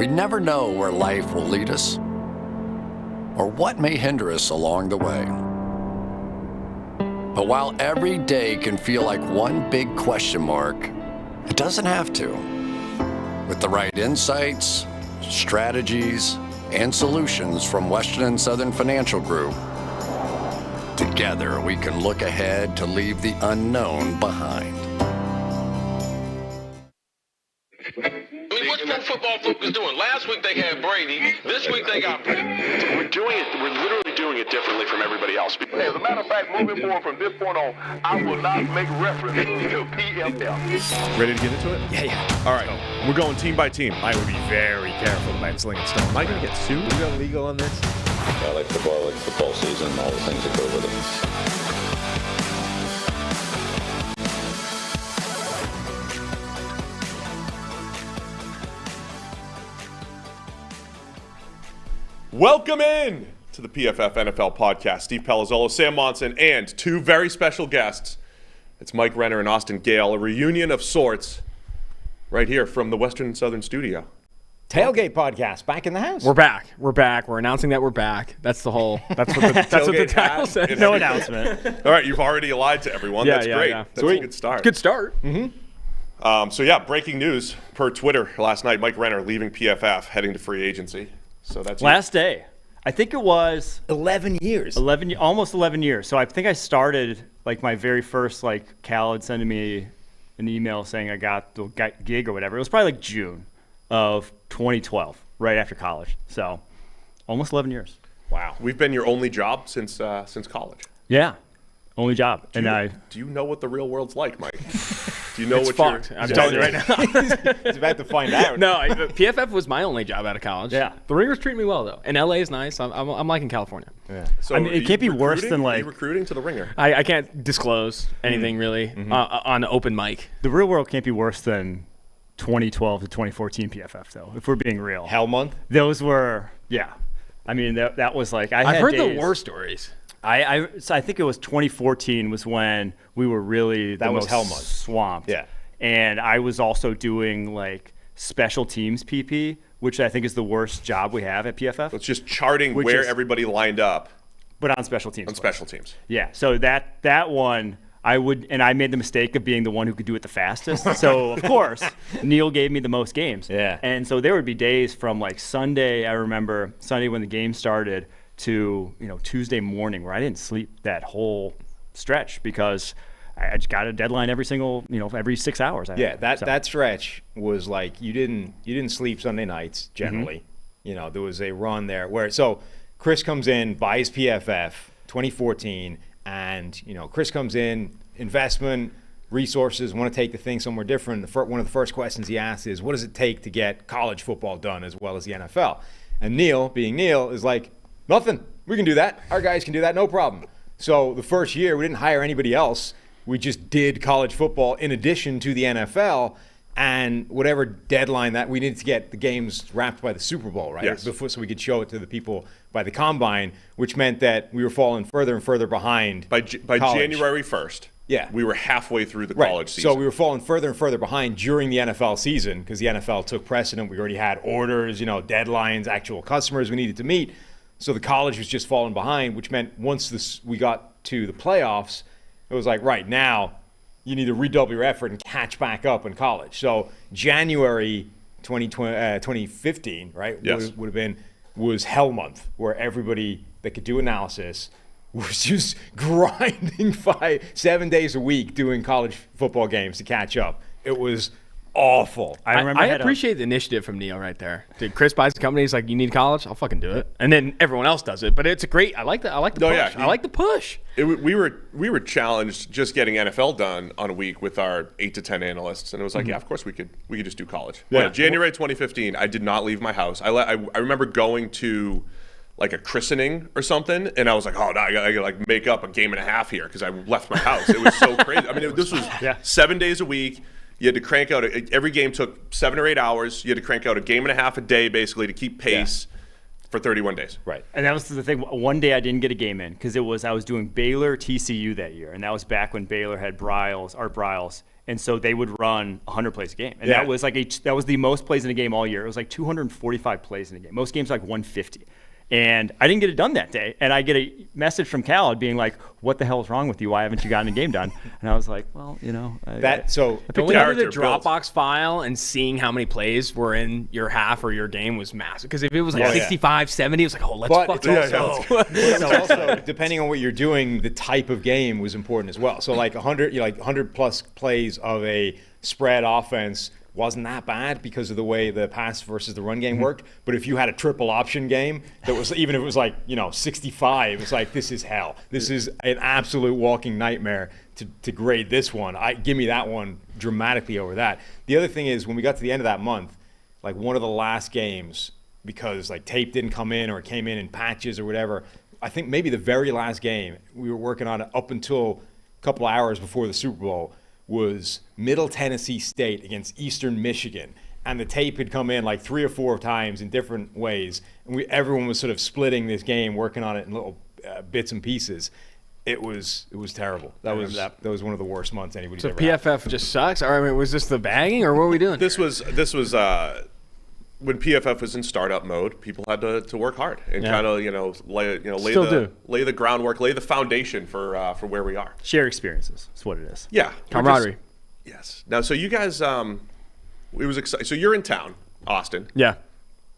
We never know where life will lead us or what may hinder us along the way. But while every day can feel like one big question mark, it doesn't have to. With the right insights, strategies, and solutions from Western and Southern Financial Group, together we can look ahead to leave the unknown behind. What's pro football focus doing? Last week they had Brady. This week they got Brady. We're literally doing it differently from everybody else. As a matter of fact, moving forward from this point on, I will not make reference to PFF. Ready to get into it? Yeah. All right. We're going team by team. I would be very careful about slinging stone. Am I going to get sued? Is that legal on this? I like football season, and all the things that go with it. Welcome in to the PFF NFL podcast. Steve Palazzolo, Sam Monson, and two very special guests. It's Mike Renner and Austin Gayle, a reunion of sorts right here from the Western and Southern studio. Tailgate podcast, back in the house. We're back. We're announcing that we're back. That's the whole, that's what the title says. No announcement. All right, you've already lied to everyone. That's great. Yeah. That's a good start. Good start. Mm-hmm. Breaking news per Twitter last night, Mike Renner leaving PFF, heading to free agency. So that's last day. I think it was 11 years. Almost 11 years. So I think I started like my very first Cal had sending me an email saying I got the gig or whatever. It was probably like June of 2012, right after college. So almost 11 years. Wow. We've been your only job since college. Yeah. Only job. Do you know what the real world's like, Mike? Do you know it's what fucked. I'm telling you right now. He's about to find out. No, PFF was my only job out of college. Yeah. The Ringers treat me well, though. And LA is nice. I'm liking California. Yeah. So I mean, it can't be worse than Are you recruiting to the Ringer? I can't disclose anything really on open mic. The real world can't be worse than 2012 to 2014 PFF, though, if we're being real. Hell month? Those were, yeah. I mean, that was like, I've heard the war stories. So I think it was 2014 was when we were really that was hell month. Swamped. Yeah. And I was also doing special teams PP, which I think is the worst job we have at PFF. So it's just charting where everybody lined up. But on special teams. On special teams. Yeah. So that one I made the mistake of being the one who could do it the fastest. So of course Neil gave me the most games. Yeah. And so there would be days from Sunday, I remember Sunday when the game started, to Tuesday morning where I didn't sleep that whole stretch because I just got a deadline every 6 hours. That stretch was like you didn't sleep Sunday nights generally. Mm-hmm. There was a run there where Chris comes in, buys PFF 2014, and Chris comes in, investment, resources, want to take the thing somewhere different. One of the first questions he asks is, what does it take to get college football done as well as the NFL? And Neil, being Neil, is like, nothing. We can do that. Our guys can do that. No problem. So the first year, we didn't hire anybody else. We just did college football in addition to the NFL and whatever deadline that we needed to get the games wrapped by the Super Bowl, right? Yes. Before, so we could show it to the people by the Combine, which meant that we were falling further and further behind. By January 1st, we were halfway through the college season. So we were falling further and further behind during the NFL season because the NFL took precedent. We already had orders, deadlines, actual customers we needed to meet. So the college was just falling behind, which meant once we got to the playoffs, it was like, right now, you need to redouble your effort and catch back up in college. So January 2015, right, was hell month, where everybody that could do analysis was just grinding 7 days a week doing college football games to catch up. It was awful. I appreciate the initiative from Neil right there. Dude, Chris buys the company. He's like, "You need college? I'll fucking do it." And then everyone else does it. But it's a great. I like the push. Yeah, I like the push. We were challenged just getting NFL done on a week with our 8 to 10 analysts, and it was like, yeah, of course we could just do college. Yeah. January 2015, I did not leave my house. I remember going to a christening or something, and I was like, oh no, I gotta make up a game and a half here because I left my house. It was so crazy. I mean, this was 7 days a week. You had to crank out every game took 7 or 8 hours. You had to crank out a game and a half a day basically to keep pace for 31 days. Right. And that was the thing. One day I didn't get a game in because I was doing Baylor TCU that year, and that was back when Baylor had Art Briles, And so they would run 100 plays a game. And that was that was the most plays in a game all year. It was like 245 plays in a game. Most games like 150. And I didn't get it done that day. And I get a message from Cal being like, what the hell is wrong with you? Why haven't you gotten a game done? And I was like, well, you know. Going into the Dropbox file and seeing how many plays were in your half or your game was massive. Because if it was like 65, 70, it was like, oh, let's fucking go. It's also, depending on what you're doing, the type of game was important as well. So like 100 plus plays of a spread offense wasn't that bad because of the way the pass versus the run game worked. But if you had a triple option game that was, even if it was like, 65, it's like, this is hell. This is an absolute walking nightmare to grade this one. Give me that one dramatically over that. The other thing is, when we got to the end of that month, like one of the last games, because like tape didn't come in or it came in patches or whatever, I think maybe the very last game we were working on it up until a couple hours before the Super Bowl was Middle Tennessee State against Eastern Michigan. And the tape had come in like 3 or 4 times in different ways. And everyone was sort of splitting this game, working on it in little bits and pieces. It was terrible. That was one of the worst months anybody's ever had. PFF just sucks? I mean, was this the bagging or what were we doing? This was when PFF was in startup mode, people had to work hard and kind of lay the groundwork, lay the foundation for where we are. Share experiences. That's what it is. Yeah, camaraderie. Yes. Now, so you guys, it was exciting. So you're in town, Austin. Yeah.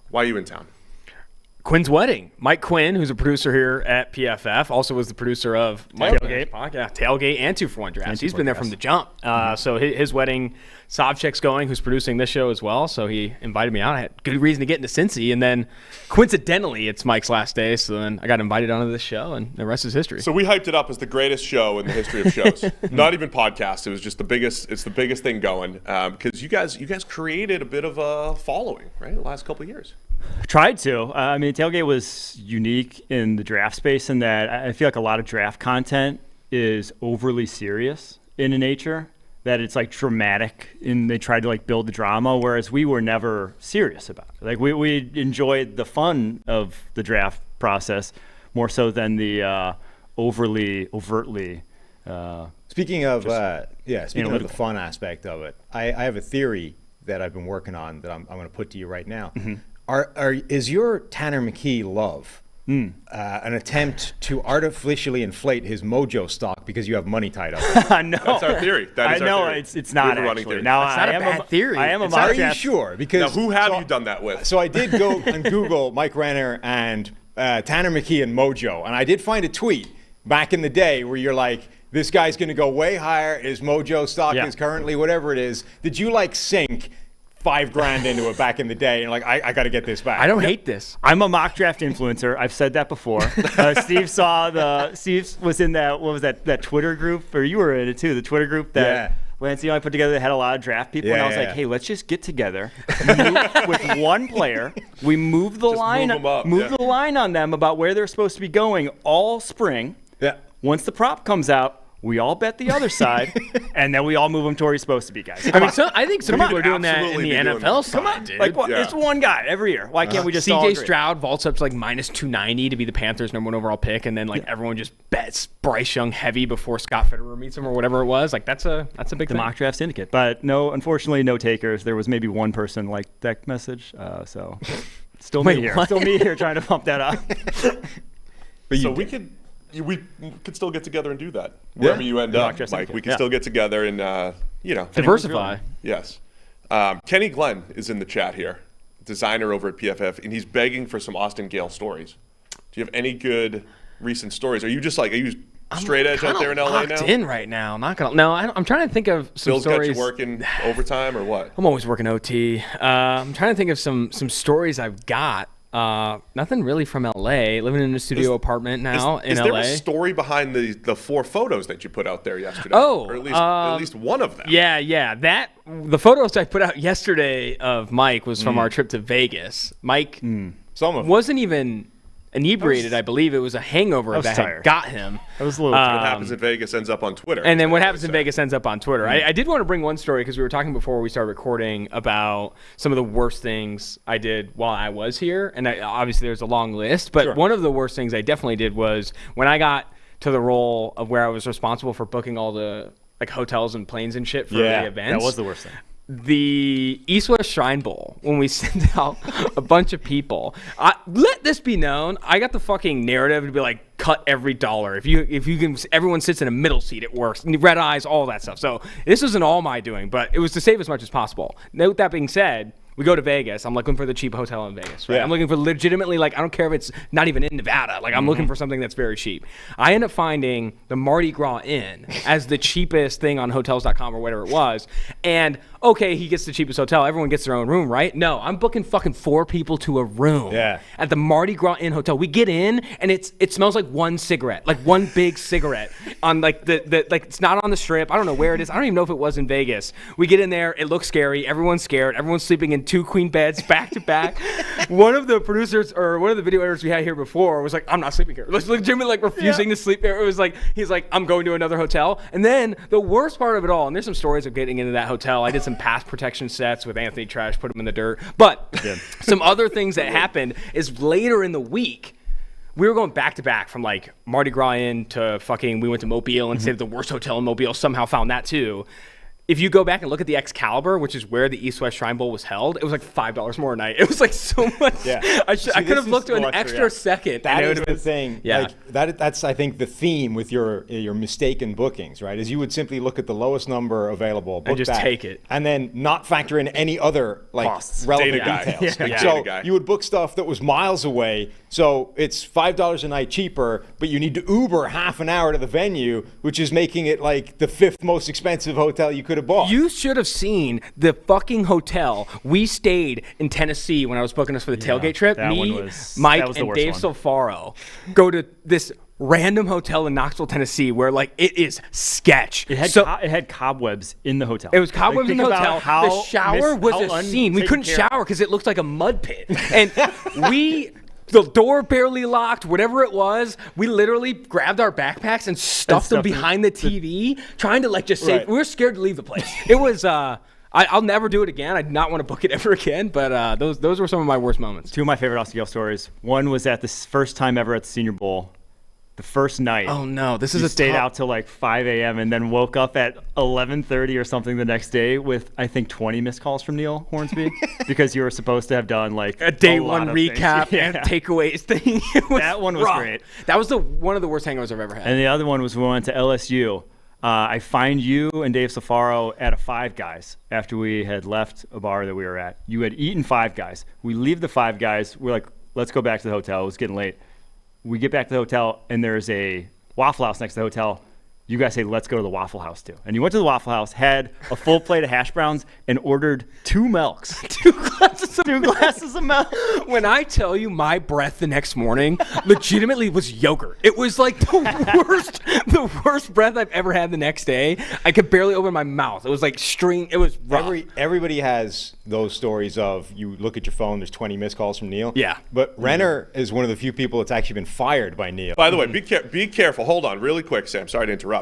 Why are you in town? Quinn's wedding. Mike Quinn, who's a producer here at PFF, also was the producer of Tailgate and 2 for 1 Drafts. He's been there from the jump. So his wedding, Savchek's going, who's producing this show as well. So he invited me out. I had good reason to get into Cincy. And then coincidentally, it's Mike's last day. So then I got invited onto this show, and the rest is history. So we hyped it up as the greatest show in the history of shows. Not even podcast. It was just the biggest. It's the biggest thing going because you guys created a bit of a following, right? The last couple of years. Tried to. I mean, Tailgate was unique in the draft space in that I feel like a lot of draft content is overly serious in nature, that it's like dramatic and they tried to like build the drama, whereas we were never serious about it. Like we enjoyed the fun of the draft process more so than the overtly. Speaking of the fun aspect of it, I have a theory that I've been working on that I'm going to put to you right now. Mm-hmm. Is your Tanner McKee love an attempt to artificially inflate his mojo stock because you have money tied up? No, that's our theory. That is our theory. It's not actually. Now it's not a bad theory. I am a Are you sure? Because now, who have you done that with? So I did go and Google Mike Renner and Tanner McKee and mojo, and I did find a tweet back in the day where you're like, this guy's going to go way higher. His mojo stock is currently whatever it is. Did you like sink $5,000 into it back in the day and like I got to get this back? I don't hate this. I'm a mock draft influencer. I've said that before. Steve was in that, what was that Twitter group, or you were in it too, the Twitter group that Lance and I put together that had a lot of draft people, and I was like, hey, let's just get together with one player. We move the line, the line on them about where they're supposed to be going all spring. Yeah. Once the prop comes out, we all bet the other side, and then we all move him to where he's supposed to be, guys. I think some people are doing that in the NFL side, dude. Like, it's one guy every year. Why can't we just all agree? CJ Stroud vaults up to like minus 290 to be the Panthers' #1 overall pick, and then like everyone just bets Bryce Young heavy before Scott Fitterer meets him or whatever it was. Like that's a big thing. The mock draft syndicate, but unfortunately, no takers. There was maybe one person like that message, so still me here. Still me here trying to pump that up. But so we could still get together and do that wherever you end up, Mike. We can still get together and diversify. Yes. Kenny Glenn is in the chat here, designer over at PFF, and he's begging for some Austin Gayle stories. Do you have any good recent stories? Are you straight edge out there in LA now? I'm in right now. I'm trying to think of some Bill's stories. Got you working overtime or what? I'm always working OT. I'm trying to think of some stories I've got. Nothing really from LA. Living in a studio apartment now in LA. Is there a story behind the 4 photos that you put out there yesterday? Oh, or at least one of them. Yeah. The photos I put out yesterday of Mike was from our trip to Vegas. Mike wasn't even inebriated. I believe it was a hangover that had got him. It was a little. What happens in Vegas ends up on Twitter. And then what happens in Vegas ends up on Twitter. I did want to bring one story because we were talking before we started recording about some of the worst things I did while I was here. And obviously there's a long list. But one of the worst things I definitely did was when I got to the role of where I was responsible for booking all the like hotels and planes and shit for the events. That was the worst thing. The East-West Shrine Bowl, when we sent out a bunch of people, let this be known, I got the fucking narrative to be like, cut every dollar. If you can, everyone sits in a middle seat, it works. Red eyes, all that stuff. So this wasn't all my doing, but it was to save as much as possible. Note that being said, we go to Vegas. I'm looking for the cheap hotel in Vegas, right? I'm looking for legitimately, like, I don't care if it's not even in Nevada. Like, I'm looking for something that's very cheap. I end up finding the Mardi Gras Inn as the cheapest thing on hotels.com or whatever it was. And, okay, he gets the cheapest hotel. Everyone gets their own room, right? No, I'm booking fucking 4 people to a room at the Mardi Gras Inn hotel. We get in, and it smells like one cigarette, like one big cigarette on, like, like, it's not on the Strip. I don't know where it is. I don't even know if it was in Vegas. We get in there. It looks scary. Everyone's scared. Everyone's sleeping in 2 queen beds back to back. One of the producers or one of the video editors we had here before was like, I'm not sleeping here. Like, legitimately, like, refusing to sleep there. It was like, he's like, I'm going to another hotel. And then the worst part of it all, and there's some stories of getting into that hotel. I did some pass protection sets with Anthony Trash, put him in the dirt. But some other things that happened is later in the week, we were going back to back from like Mardi Gras Inn to fucking, we went to Mobile and stayed at the worst hotel in Mobile, somehow found that too. If you go back and look at the Excalibur, which is where the East-West Shrine Bowl was held, it was like $5 more a night. It was like so much. I could have looked to an extra second. That is the thing. Like, that's, I think, the theme with your mistaken bookings, right? Is you would simply look at the lowest number available, book and just that, take it, and then not factor in any other like costs, relevant details. So you would book stuff that was miles away. So it's $5 a night cheaper, but you need to Uber half an hour to the venue, which is making it like the 5th most expensive hotel you could have bought. You should have seen the fucking hotel we stayed in Tennessee when I was booking us for the tailgate trip. Me, Mike, and Dave Solfaro go to this random hotel in Knoxville, Tennessee, where like it is sketch. It had cobwebs in the hotel. It was cobwebs in the hotel. The shower was a scene. We couldn't shower because it looked like a mud pit, and the door barely locked, whatever it was. We literally grabbed our backpacks and stuffed them behind the TV, trying to like just save. We were scared to leave the place. It was, I'll never do it again. I did not want to book it ever again, but those were some of my worst moments. 2 of my favorite Austin Gayle stories. One was at the first time ever at the Senior Bowl. The first night. Oh no, this is stayed out till like 5 a.m. and then woke up at 11:30 or something the next day with I think 20 missed calls from Neil Hornsby because you were supposed to have done like a day one recap and takeaways thing. That one was great. That was one of the worst hangovers I've ever had. And the other one was we went to LSU. I find you and Dave Solfaro at a Five Guys after we had left a bar that we were at. You had eaten Five Guys. We leave the Five Guys. We're like, let's go back to the hotel. It was getting late. We get back to the hotel, and there's a Waffle House next to the hotel. You guys say, let's go to the Waffle House, too. And you went to the Waffle House, had a full plate of hash browns, and ordered 2 milks. 2 glasses of milk. When I tell you my breath the next morning legitimately was yogurt. It was like the worst breath I've ever had the next day. I could barely open my mouth. It was like it was rough. Everybody has those stories of you look at your phone, there's 20 missed calls from Neil. Yeah. But Renner is one of the few people that's actually been fired by Neil. By the way, be careful. Hold on really quick, Sam. Sorry to interrupt.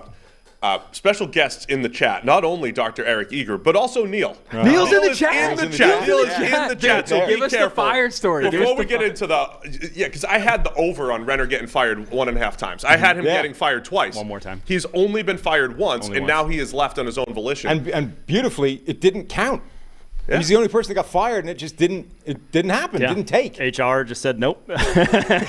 Special guests in the chat, not only Dr. Eric Eager, but also Neil. Neil's in the chat. Neil is in the chat. So give us the fired story. Before we get into because I had the over on Renner getting fired 1.5 times. I had him getting fired twice. One more time. He's only been fired once, now he is left on his own volition. And beautifully, it didn't count. Yeah. He's the only person that got fired, and it just didn't happen. Yeah. It didn't take. HR just said nope.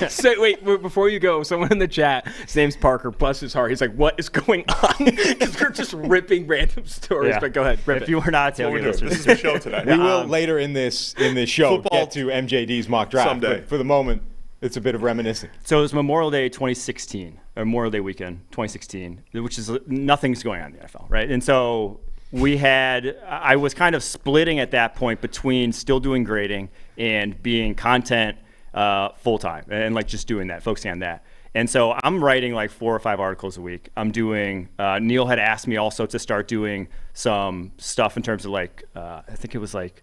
So wait, before you go, someone in the chat, his name's Parker, bless his heart. He's like, what is going on? Because we're just ripping random stories. Yeah. But go ahead, rip if you were not a tailgate listener, this is a show today. We will later in this show get to MJD's mock draft. Someday. But for the moment, it's a bit of reminiscing. So it was Memorial Day 2016, or Memorial Day weekend 2016, which is nothing's going on in the NFL, right? And so I was kind of splitting at that point between still doing grading and being content full time and like just doing that, focusing on that. And so I'm writing like 4 or 5 articles a week. I'm doing, Neil had asked me also to start doing some stuff in terms of like, I think it was like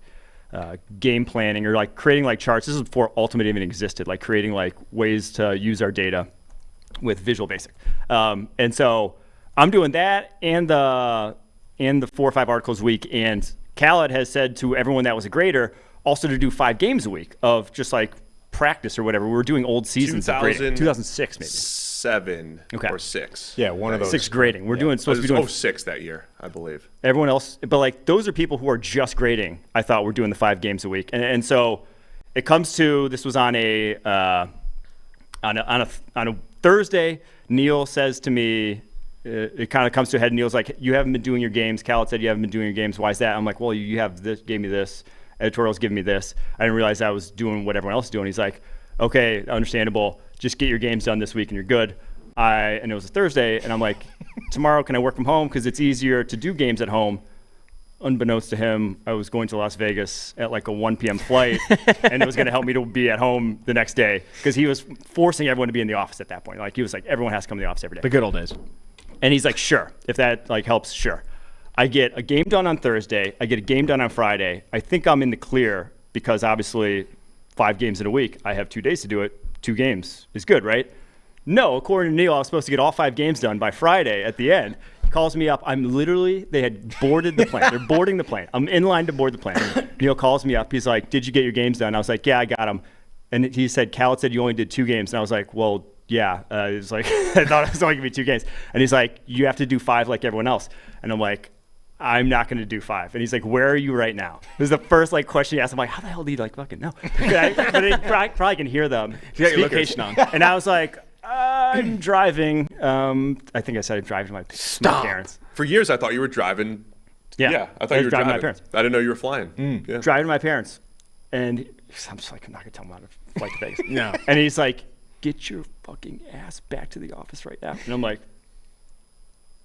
game planning or like creating like charts. This is before Ultimate even existed, like creating like ways to use our data with Visual Basic. And so I'm doing that and the 4 or 5 articles a week, and Khaled has said to everyone that was a grader also to do 5 games a week of just like practice or whatever. We were doing old seasons of grading. 2006 maybe. 07 Okay. or 06. Yeah, one of those. 6 grading. We're doing It supposed to was be doing 06 that year, I believe. everyone else, but like those are people who are just grading. I thought we're doing the 5 games a week, and so it comes to this was on a Thursday. Neil says to me, it kind of comes to a head. Neil's like, "You haven't been doing your games." Cal said, "You haven't been doing your games. Why is that?" I'm like, "Well, you have this. Gave me this. Editorial's giving me this. I didn't realize I was doing what everyone else is doing." He's like, "Okay, understandable. Just get your games done this week and you're good." And it was a Thursday, and I'm like, "Tomorrow, can I work from home? Because it's easier to do games at home." Unbeknownst to him, I was going to Las Vegas at like a 1 p.m. flight, and it was going to help me to be at home the next day because he was forcing everyone to be in the office at that point. Like he was like, everyone has to come to the office every day. The good old days. And he's like, "Sure, if that like helps, sure." I get a game done on Thursday. I get a game done on Friday. I think I'm in the clear because obviously 5 games in a week. I have 2 days to do it. 2 games is good, right? No, according to Neil, I was supposed to get all 5 games done by Friday at the end. He calls me up. They had boarded the plane. They're boarding the plane. I'm in line to board the plane. Neil calls me up. He's like, "Did you get your games done?" I was like, "Yeah, I got them." And he said, "Cal said you only did 2 games." And I was like, "Well, yeah." He was like, "I thought it was only going to be 2 games." And he's like, "You have to do 5 like everyone else." And I'm like, "I'm not going to do 5. And he's like, "Where are you right now?" This is the first like question he asked. I'm like, "How the hell do you like fucking know?" But he probably can hear them. You got your location on. And I was like, "I'm driving." I think I said I'm driving to my parents. For years, I thought you were driving. Yeah, I thought you were driving driving. to my parents. I didn't know you were flying. Yeah. Driving to my parents, and I'm just like, I'm not gonna tell him how to fly to Vegas. No. And he's like, "Get your fucking ass back to the office right now." And I'm like,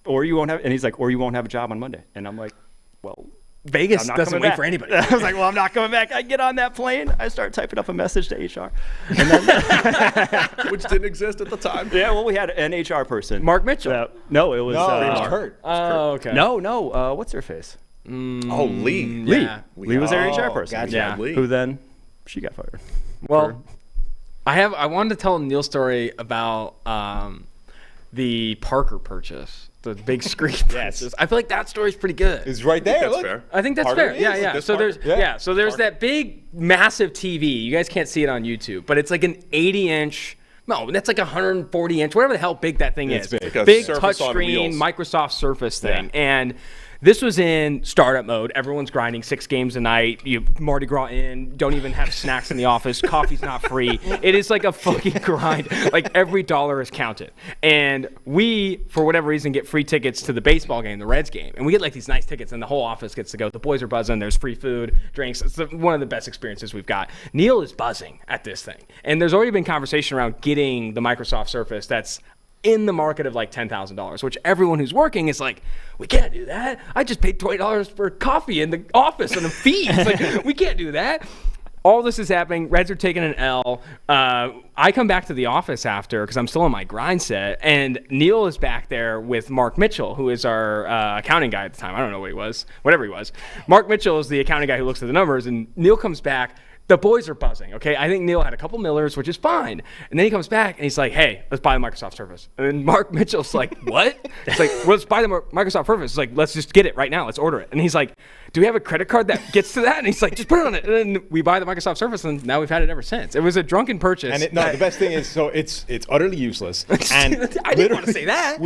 "Or you won't have." And he's like, "Or you won't have a job on Monday." And I'm like, "Well, Vegas I'm not doesn't coming wait back." for anybody. I was like, "Well, I'm not coming back." I get on that plane. I start typing up a message to HR. And then, Which didn't exist at the time. yeah, well, we had an HR person. Mark Mitchell. No, it was. No, it was Kurt. Oh, okay. No. What's her face? Oh, Lee. Yeah. Lee was their HR person. gotcha. Yeah. Lee. Who then? She got fired. Well, I wanted to tell Neil's story about the Parker purchase, the big screen purchase. I feel like that story's pretty good. It's right there. That's Look. fair. I think that's Parker fair. Yeah, is yeah. this So Parker. there's so there's that big, massive TV. You guys can't see it on YouTube, but it's like an 80-inch. No, that's like a 140-inch, whatever the hell big that thing is. big. Like a Big Surface on touchscreen wheels. Microsoft Surface thing, and this was in startup mode. Everyone's grinding 6 games a night. You Mardi Gras in. Don't even have snacks in the office. Coffee's not free. It is like a fucking grind. Like every dollar is counted. And we, for whatever reason, get free tickets to the baseball game, the Reds game, and we get like these nice tickets, and the whole office gets to go. The boys are buzzing. There's free food, drinks. It's one of the best experiences we've got. Neil is buzzing at this thing, and there's already been conversation around getting the Microsoft Surface that's in the market of like $10,000, which everyone who's working is like, we can't do that. I just paid $20 for coffee in the office and the fees. Like, we can't do that. All this is happening. Reds are taking an L. I come back to the office after because I'm still on my grind set, and Neil is back there with Mark Mitchell, who is our accounting guy at the time. I don't know what he was, whatever he was. Mark Mitchell is the accounting guy who looks at the numbers, and Neil comes back. The boys are buzzing, okay? I think Neil had a couple Millers, which is fine. And then he comes back, and he's like, "Hey, let's buy the Microsoft Surface." And then Mark Mitchell's like, "What?" It's like, "Well, let's buy the Microsoft Surface." It's like, "Let's just get it right now. Let's order it." And he's like, "Do we have a credit card that gets to that?" And he's like, "Just put it on it." And then we buy the Microsoft Surface, and now we've had it ever since. It was a drunken purchase. And the best thing is, so it's utterly useless. And I didn't want to say that.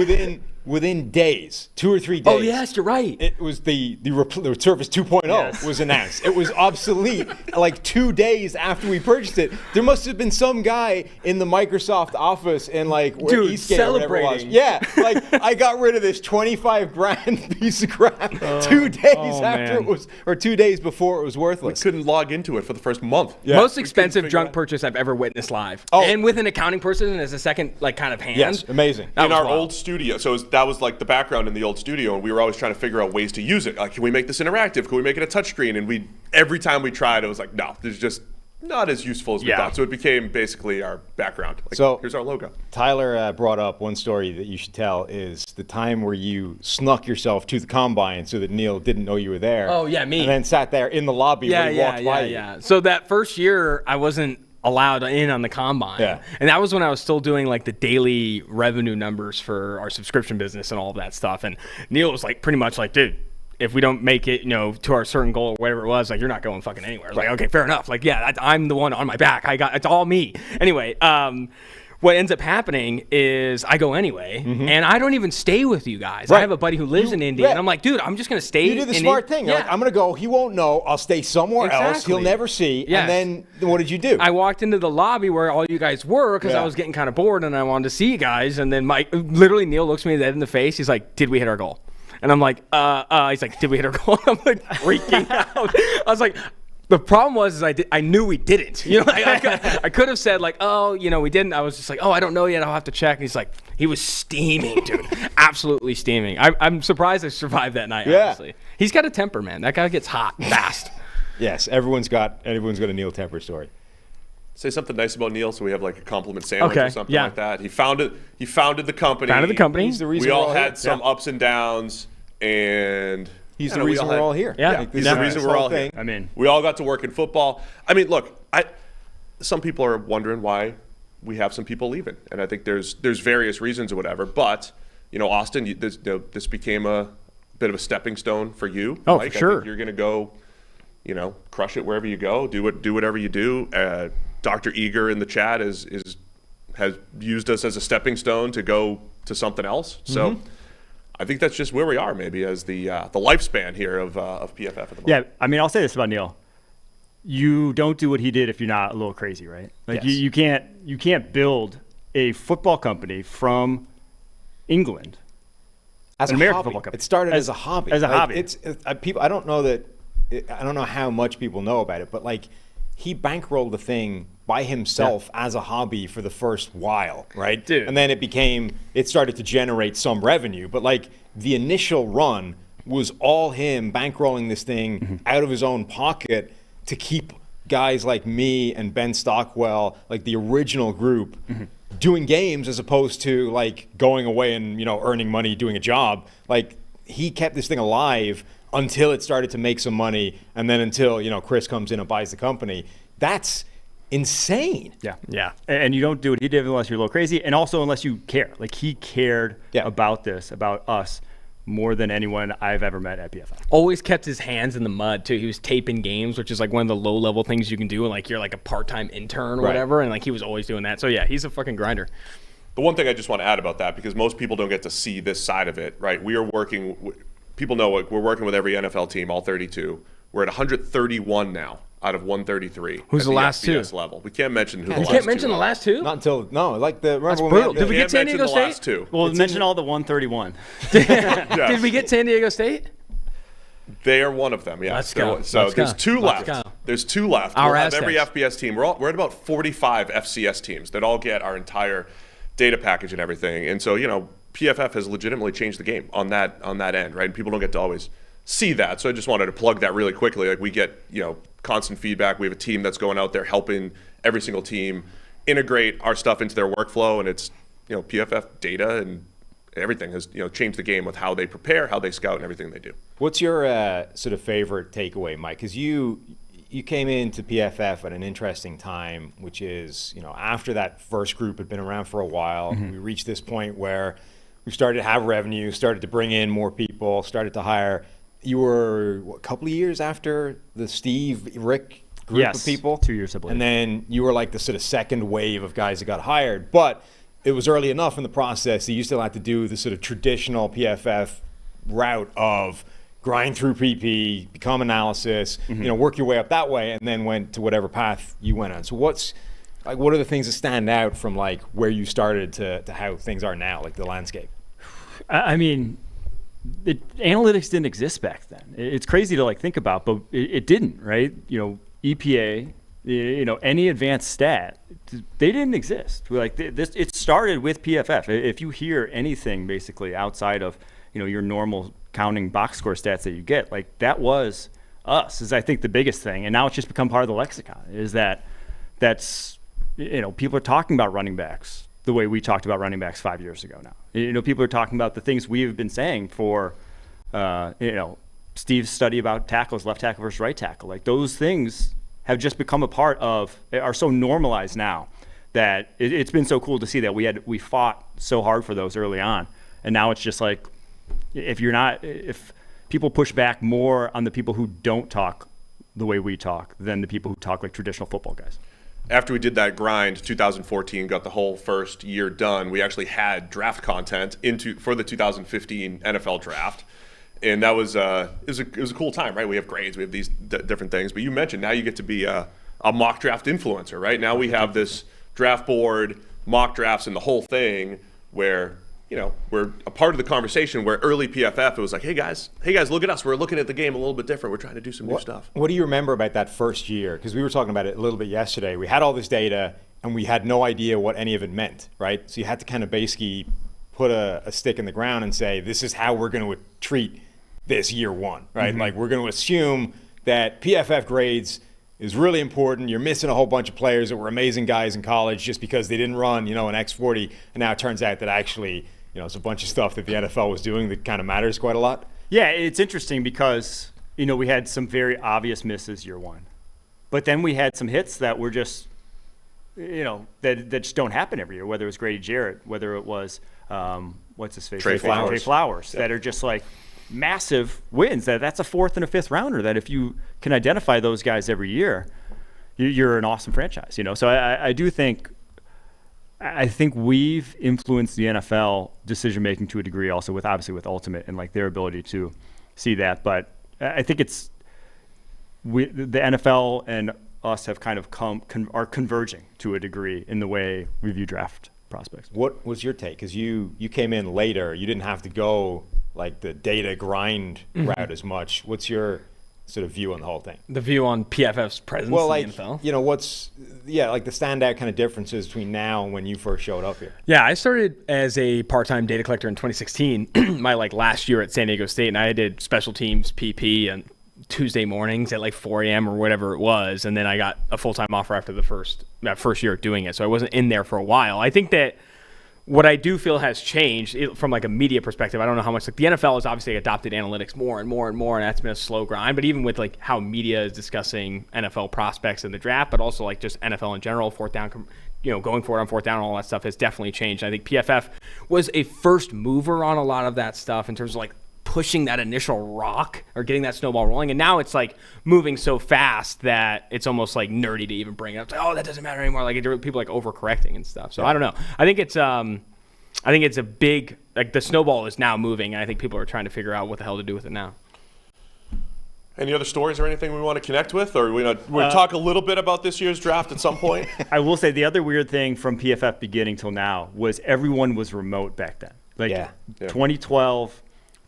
Within days, 2 or 3 days. Oh, yes, you're right. It was the Surface 2.0 was announced. It was obsolete like 2 days after we purchased it. There must have been some guy in the Microsoft office in like where Dude, Eastgate or whatever it was. celebrating. Yeah, like I got rid of this 25 grand piece of crap 2 days after man. it was, or 2 days before it was We worthless. couldn't log into it for the first month. Yeah. Most We expensive couldn't drunk figure purchase I've ever witnessed live. Oh. And with an accounting person as a second like kind of hand. Yes, amazing. That In was our wild. old studio, so that was like the background in the old studio, and we were always trying to figure out ways to use it. Like, can we make this interactive? Can we make it a touchscreen? And every time we tried, it was like, no, this is just not as useful as we thought. So it became basically our background. Like, So- here's our logo. Tyler brought up one story that you should tell is the time where you snuck yourself to the combine so that Neil didn't know you were there. Oh, yeah, me. And then sat there in the lobby when he walked by you. So that first year, I wasn't allowed in on the combine. Yeah. And that was when I was still doing like the daily revenue numbers for our subscription business and all of that stuff. And Neil was like pretty much like, "Dude, if we don't make it, to our certain goal or whatever it was, like, you're not going fucking anywhere." I was like, "Okay, fair enough." Like, yeah, I'm the one on my back. It's all me. Anyway, what ends up happening is I go anyway, and I don't even stay with you guys. Right. I have a buddy who lives in Indy, and I'm like, dude, I'm just going to stay. You do the smart thing. You're like, I'm going to go. He won't know. I'll stay somewhere else. He'll never see. Yes. And then what did you do? I walked into the lobby where all you guys were because I was getting kind of bored and I wanted to see you guys. And then Neil looks me dead in the face. He's like, did we hit our goal? And I'm like, he's like, did we hit our goal? I'm like freaking out. I was like, the problem was I knew we didn't. You know, I could have said like, oh, you know, we didn't. I was just like, oh, I don't know yet. I'll have to check. And he's like, he was steaming, dude, absolutely steaming. I'm surprised I survived that night. Honestly, he's got a temper, man. That guy gets hot fast. Yes, everyone's got a Neil Temper story. Say something nice about Neil, so we have like a compliment sandwich or something like that. He founded the company. He's the reason we all we're had some ups and downs, and he's the reason we're all here. Yeah, he's the reason we're all here. I mean, we all got to work in football. I mean, look, some people are wondering why we have some people leaving, and I think there's various reasons or whatever. But you know, Austin, this became a bit of a stepping stone for you. Oh, Mike. for sure. I think you're going to go, you know, crush it wherever you go. Do whatever you do. Dr. Eager in the chat has used us as a stepping stone to go to something else. So I think that's just where we are, maybe as the lifespan here of PFF at the moment. Yeah, I mean, I'll say this about Neil: you don't do what he did if you're not a little crazy, right? Like you can't build a football company from England as an a American hobby. football company. It started as a hobby. As a hobby. It's people. I don't know how much people know about it, but like, he bankrolled the thing by himself as a hobby for the first while, right? Dude. And then it started to generate some revenue. But like, the initial run was all him bankrolling this thing out of his own pocket to keep guys like me and Ben Stockwell, like the original group, doing games as opposed to like going away and, you know, earning money doing a job. Like, he kept this thing alive until it started to make some money, and then until, you know, Chris comes in and buys the company. That's insane. Yeah. And you don't do what he did unless you're a little crazy, and also unless you care. Like, he cared about this, about us, more than anyone I've ever met at PFF. Always kept his hands in the mud too. He was taping games, which is like one of the low-level things you can do, and like you're like a part-time intern or whatever, and like he was always doing that. So yeah, he's a fucking grinder. The one thing I just want to add about that, because most people don't get to see this side of it, right? We are working. People know we're working with every NFL team, all 32. We're at 131 now out of 133. Who's the last FBS two? Level. We can't mention who the You last can't two mention the are. last two? Not until like the That's remember brutal. when Did we get San Can't Diego mention the last State? two. Well, mention all the 131. Did we get San Diego State? They are one of them. Yeah. Let's go. So Let's there's go. two Let's left. go. There's two left. Our We'll have every assets. FBS team. We're at about 45 FCS teams that all get our entire data package and everything. And so, you know, PFF has legitimately changed the game on that end, right? And people don't get to always see that. So I just wanted to plug that really quickly. Like, we get, you know, constant feedback. We have a team that's going out there helping every single team integrate our stuff into their workflow, and it's, you know, PFF data and everything has, you know, changed the game with how they prepare, how they scout, and everything they do. What's your sort of favorite takeaway, Mike? Because you came into PFF at an interesting time, which is, you know, after that first group had been around for a while, we reached this point where we started to have revenue, started to bring in more people, started to hire. You were a couple of years after the Steve, Rick group of people? 2 years, I believe. And then you were like the sort of second wave of guys that got hired. But it was early enough in the process that you still had to do the sort of traditional PFF route of grind through PP, become analysis, you know, work your way up that way, and then went to whatever path you went on. So what are the things that stand out from like where you started to how things are now, like the landscape? I mean, analytics didn't exist back then. It's crazy to like think about, but it didn't, right? You know, EPA, you know, any advanced stat, they didn't exist. We're like this. It started with PFF. If you hear anything basically outside of, you know, your normal counting box score stats that you get, like that was us. Is I think the biggest thing, and now it's just become part of the lexicon. Is that's you know, people are talking about running backs the way we talked about running backs 5 years ago now. You know, people are talking about the things we've been saying for, you know, Steve's study about tackles, left tackle versus right tackle. Like those things have just become a part of, are so normalized now that it's been so cool to see that we fought so hard for those early on. And now it's just like, if people push back more on the people who don't talk the way we talk than the people who talk like traditional football guys. after we did that grind, 2014 got the whole first year done. We actually had draft content for the 2015 NFL draft, and that was it was a cool time, right? We have grades, we have these different things. But you mentioned now you get to be a mock draft influencer, right? Now we have this draft board, mock drafts, and the whole thing where we're a part of the conversation. Where early PFF, it was like, hey guys, look at us. We're looking at the game a little bit different. We're trying to do some new stuff. What do you remember about that first year? Because we were talking about it a little bit yesterday. We had all this data, and we had no idea what any of it meant, right? So you had to kind of basically put a stick in the ground and say, this is how we're going to treat this year one, right? Like, we're going to assume that PFF grades is really important. You're missing a whole bunch of players that were amazing guys in college just because they didn't run, an X40. And now it turns out that actually, it's a bunch of stuff that the NFL was doing that kind of matters quite a lot. Yeah, it's interesting because, we had some very obvious misses year one. But then we had some hits that were just, that just don't happen every year, whether it was Grady Jarrett, whether it was, what's his face? Trey Flowers. Trey Flowers, that are just like massive wins. That's a fourth and a fifth rounder that if you can identify those guys every year, you're an awesome franchise, So I do think we've influenced the NFL decision making to a degree, also with Ultimate and like their ability to see that. But I think the NFL and us have kind of are converging to a degree in the way we view draft prospects. What was your take? Because you came in later, you didn't have to go like the data grind route as much. What's your sort of view on the whole thing? The view on PFF's presence in the NFL? What's the standout kind of differences between now and when you first showed up here? Yeah, I started as a part-time data collector in 2016, my last year at San Diego State, and I did special teams, PP, and Tuesday mornings at 4 a.m. or whatever it was, and then I got a full-time offer after that first year of doing it, so I wasn't in there for a while. I think that what I do feel has changed from a media perspective, I don't know how much, the NFL has obviously adopted analytics more and more and more, and that's been a slow grind, but even with how media is discussing NFL prospects in the draft, but also just NFL in general, fourth down, going for it on fourth down and all that stuff has definitely changed. I think PFF was a first mover on a lot of that stuff in terms of pushing that initial rock or getting that snowball rolling, and now it's moving so fast that it's almost nerdy to even bring it up. It's that doesn't matter anymore. People overcorrecting and stuff. So I don't know. I think it's a big the snowball is now moving, and I think people are trying to figure out what the hell to do with it now. Any other stories or anything we want to connect with, or we talk a little bit about this year's draft at some point? I will say the other weird thing from PFF beginning till now was everyone was remote back then. 2012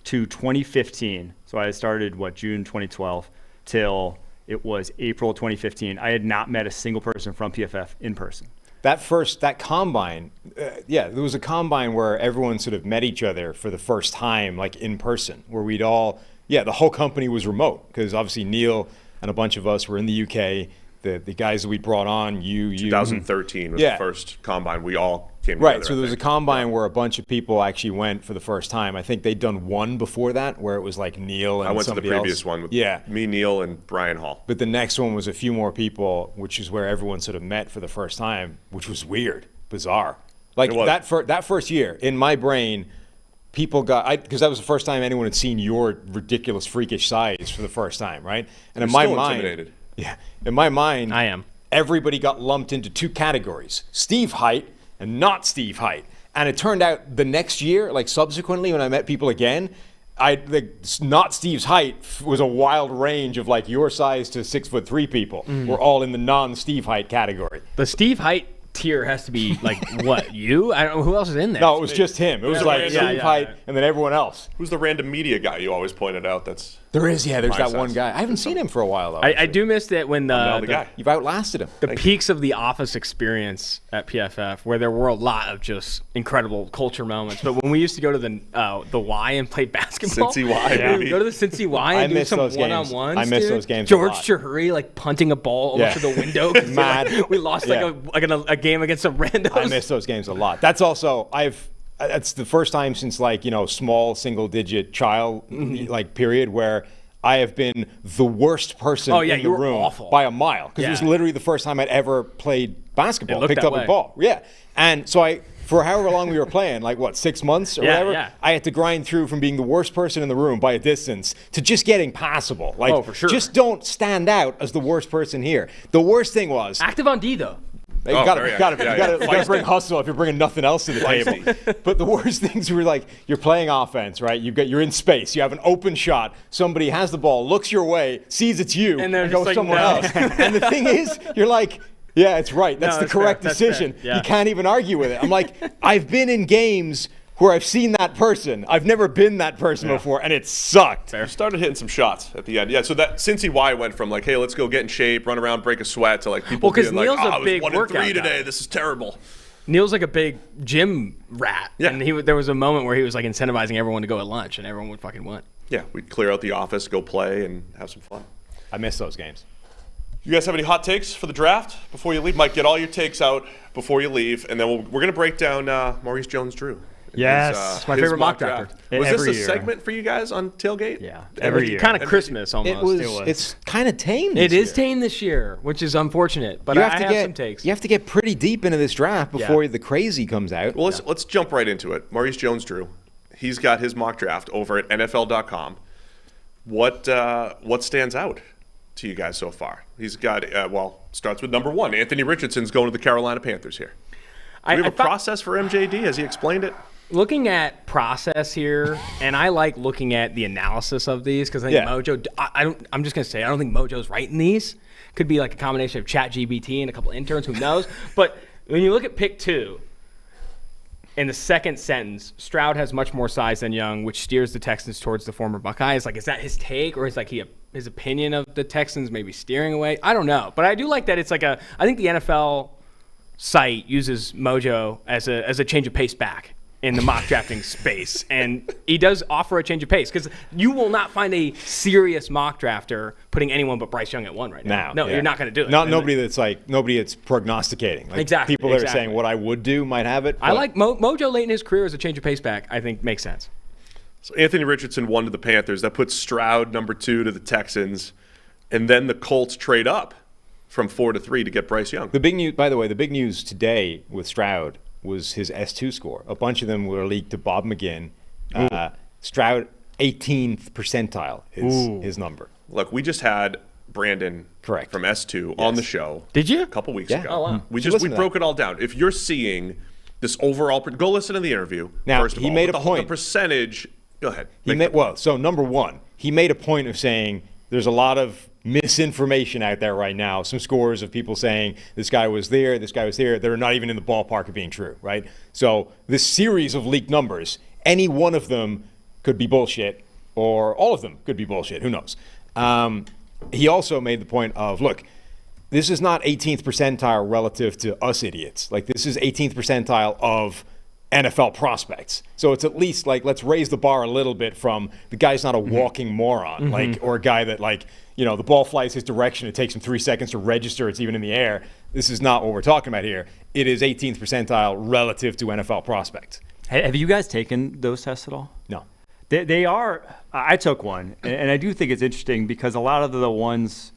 to 2015. So I started June 2012 till it was April 2015. I had not met a single person from PFF in person. That combine, there was a combine where everyone sort of met each other for the first time, in person, where we'd all, the whole company was remote because obviously Neil and a bunch of us were in the UK. The guys that we brought on, 2013 was the first combine. We all came together. Right, so there was a combine where a bunch of people actually went for the first time. I think they'd done one before that where it was Neil and I went to the previous else. one with me, Neil, and Brian Hall. But the next one was a few more people, which is where everyone sort of met for the first time, which was weird, bizarre. That first year, in my brain, people because that was the first time anyone had seen your ridiculous, freakish size for the first time, right? And in my mind, intimidated. Yeah, in my mind, I am. Everybody got lumped into two categories: Steve height and not Steve height. And it turned out the next year, subsequently, when I met people again, not Steve's height was a wild range of your size to 6'3" people. We're all in the non-Steve height category. The Steve height tier has to be what, you? I don't know who else is in there. No, it was just him. It was Steve height and then everyone else. Who's the random media guy you always pointed out? There's that one guy. I haven't seen him for a while though. I do miss that when you've outlasted him. The peaks of the Office experience at PFF, where there were a lot of just incredible culture moments. But when we used to go to the Y and play basketball, Cincy Y, baby. Go to the Cincy Y and do some one-on-ones. I miss those games. George Chahuri punting a ball over to the window. Mad. We lost a game against some randos. I miss those games a lot. That's also that's the first time since small single-digit child period where I have been the worst person in the room awful. By a mile because it was literally the first time I'd ever played basketball, picked up a ball. Yeah, and so for however long we were playing, 6 months or whatever, I had to grind through from being the worst person in the room by a distance to just getting passable. For sure. Just don't stand out as the worst person here. The worst thing was active on D though. You gotta bring hustle if you're bringing nothing else to the table. But the worst things were like you're playing offense, right? You're in space. You have an open shot. Somebody has the ball, looks your way, sees it's you, and then goes somewhere else. And the thing is, you're like, yeah, it's right. That's the correct decision. Yeah. You can't even argue with it. I'm like, I've been in games where I've seen that person. I've never been that person before, and it sucked. Fair. Started hitting some shots at the end. Yeah, so that Cincy Y went from like, hey, let's go get in shape, run around, break a sweat, to like people being like, I was 1-3 today. This is terrible. Neil's like a big gym rat. Yeah. And there was a moment where he was like incentivizing everyone to go at lunch, and everyone would fucking win. Yeah, we'd clear out the office, go play, and have some fun. I miss those games. You guys have any hot takes for the draft before you leave? Mike, get all your takes out before you leave, and then we're going to break down Maurice Jones-Drew. Yes, it's my favorite mock draft. Was this a segment for you guys on Tailgate? Yeah, every year. Kind of Christmas almost. It's kind of tame. It is tame this year, which is unfortunate. But I have some takes. You have to get pretty deep into this draft before the crazy comes out. Well, let's jump right into it. Maurice Jones-Drew, he's got his mock draft over at NFL.com. What stands out to you guys so far? He's got starts with number 1. Anthony Richardson's going to the Carolina Panthers here. Do we have a process for MJD? Has he explained it? Looking at process here, and I like looking at the analysis of these because I think Mojo. I'm just gonna say I don't think Mojo's writing these. Could be like a combination of ChatGPT and a couple interns. Who knows? But when you look at pick 2, in the second sentence, Stroud has much more size than Young, which steers the Texans towards the former Buckeyes. Like, is that his take, or is like his opinion of the Texans maybe steering away? I don't know, but I do like that it's like I think the NFL site uses Mojo as a change of pace back in the mock drafting space, and he does offer a change of pace because you will not find a serious mock drafter putting anyone but Bryce Young at 1 right now. No, you're not going to do it. Nobody that's prognosticating. Like, exactly. People that are saying what I would do might have it. I like Mojo late in his career as a change of pace back. I think makes sense. So Anthony Richardson 1 to the Panthers. That puts Stroud number 2 to the Texans, and then the Colts trade up from 4 to 3 to get Bryce Young. The big news, by the way, today with Stroud was his S2 score. A bunch of them were leaked to Bob McGinn. Stroud, 18th percentile is his number. Look, we just had Brandon from S2 on the show. Did you? A couple weeks ago. Oh, wow. We broke it all down. If you're seeing this overall, go listen to the interview. Now, first of all. Made a point. The percentage, go ahead. So number 1, he made a point of saying there's a lot of misinformation out there right now. Some scores of people saying this guy was there, this guy was there, that are not even in the ballpark of being true, right? So this series of leaked numbers, any one of them could be bullshit, or all of them could be bullshit. Who knows? He also made the point of, look, this is not 18th percentile relative to us idiots. Like, this is 18th percentile of NFL prospects. So it's at least like, let's raise the bar a little bit from the guy's not a walking moron, like, or a guy that, like, the ball flies his direction. It takes him 3 seconds to register. It's even in the air. This is not what we're talking about here. It is 18th percentile relative to NFL prospects. Have you guys taken those tests at all? No. They are. I took one, and I do think it's interesting because a lot of the ones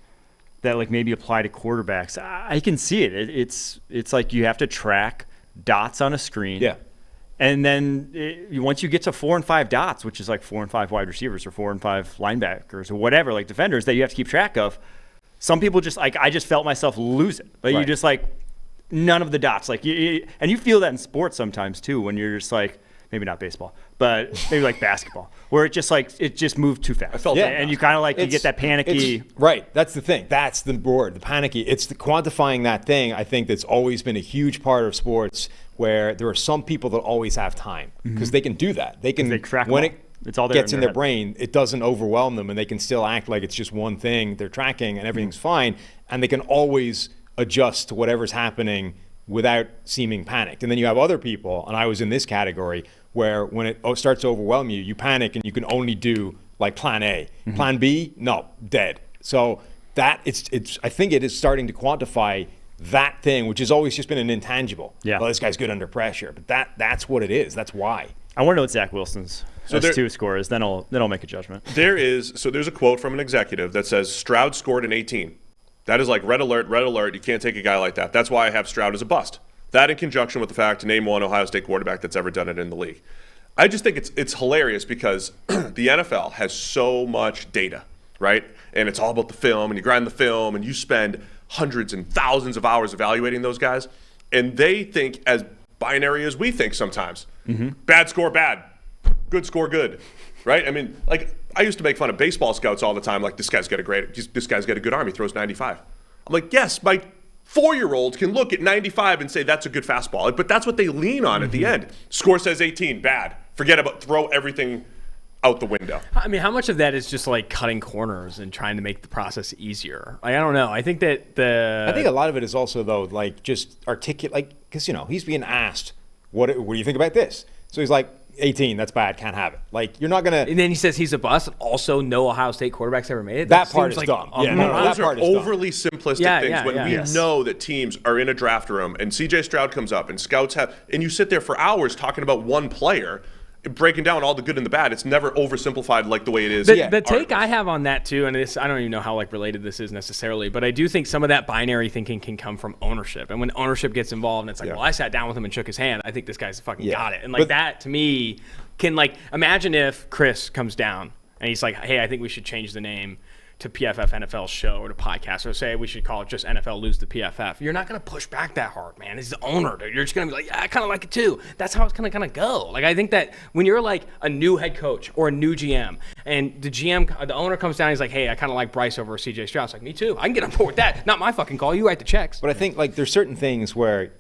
that like maybe apply to quarterbacks, I can see it. It's like you have to track dots on a screen. Yeah. And then once you get to 4 and 5 dots, which is like 4 and 5 wide receivers or 4 and 5 linebackers or whatever, like defenders that you have to keep track of, some people just like, I just felt myself lose it. Like you just like none of the dots. Like and you feel that in sports sometimes too, when you're just like, maybe not baseball, but maybe like basketball, where it just moved too fast. I felt that. And you kind of like, you get that panicky. Right. That's the thing. That's the word, the panicky. It's the quantifying that thing. I think that's always been a huge part of sports, where there are some people that always have time because they can do that. They track when it's all gets in their brain, it doesn't overwhelm them, and they can still act like it's just one thing they're tracking and everything's fine, and they can always adjust to whatever's happening without seeming panicked. And then you have other people, and I was in this category, where when it starts to overwhelm you, you panic and you can only do like plan A. Plan B, no, dead. So that I think it is starting to quantify that thing, which has always just been an intangible. Yeah. Well, this guy's good under pressure, but that's what it is. That's why. I want to know what Zach Wilson's S2 score is. Then I'll make a judgment. There's a quote from an executive that says Stroud scored an 18. That is like red alert, red alert. You can't take a guy like that. That's why I have Stroud as a bust. That in conjunction with the fact to name one Ohio State quarterback that's ever done it in the league. I just think it's hilarious because the NFL has so much data, right? And it's all about the film, and you grind the film, and you spend hundreds and thousands of hours evaluating those guys, and they think as binary as we think sometimes. Bad score, bad. Good score, good. Right? I mean, like, I used to make fun of baseball scouts all the time. Like, this guy's got a good arm. He throws 95. I'm like, yes, my 4-year-old can look at 95 and say that's a good fastball. But that's what they lean on at the end. Score says 18, bad. Forget about, throw everything out the window. I mean, how much of that is just like cutting corners and trying to make the process easier? Like, I don't know. I think that I think a lot of it is also, though, like, just articulate, like, because, you know, he's being asked, what do you think about this? So he's like, 18, that's bad, can't have it. Like, you're not going to. And then he says he's a bust. Also, no Ohio State quarterback's ever made it. That part is dumb. Yeah, those are overly simplistic things when we yes. know that teams are in a draft room and CJ Stroud comes up and scouts have, and you sit there for hours talking about one player, breaking down all the good and the bad. It's never oversimplified like the way it is. The take I have on that too, and this, I don't even know how like related this is necessarily, but I do think some of that binary thinking can come from ownership. And when ownership gets involved, and it's like, well, I sat down with him and shook his hand. I think this guy's fucking got it. And like that to me can, like, imagine if Chris comes down and he's like, hey, I think we should change the name to PFF NFL show or to podcast, or say we should call it just NFL Lose to PFF. You're not going to push back that hard, man. He's the owner, dude. You're just going to be like, yeah, I kind of like it too. That's how it's going to go. Like, I think that when you're like a new head coach or a new GM, and the owner comes down, he's like, hey, I kind of like Bryce over CJ Stroud. It's like, me too. I can get on board with that. Not my fucking call. You write the checks. But I think, like, there's certain things where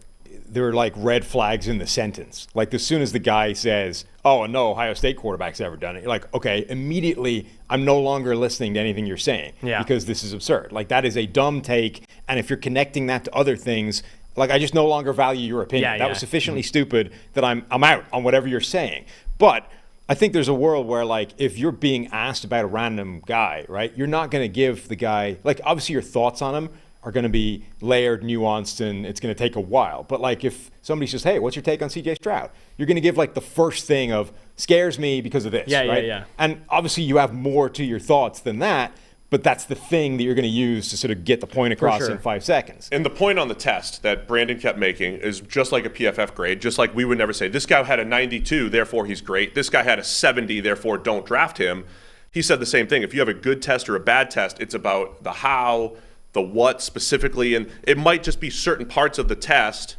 there are like red flags in the sentence. Like, as soon as the guy says, oh, no Ohio State quarterback's ever done it, you're like, okay, immediately I'm no longer listening to anything you're saying because this is absurd. Like, that is a dumb take. And if you're connecting that to other things, like, I just no longer value your opinion. That was sufficiently stupid that I'm out on whatever you're saying. But I think there's a world where, like, if you're being asked about a random guy, right, you're not going to give the guy, like, obviously your thoughts on him are going to be layered, nuanced, and it's going to take a while. But, like, if somebody says, hey, what's your take on CJ Stroud? You're going to give, like, the first thing of, scares me because of this, right? And obviously you have more to your thoughts than that, but that's the thing that you're going to use to sort of get the point across in 5 seconds. And the point on the test that Brandon kept making is just like a PFF grade, just like we would never say, this guy had a 92, therefore he's great. This guy had a 70, therefore don't draft him. He said the same thing. If you have a good test or a bad test, it's about the how, the what specifically, and it might just be certain parts of the test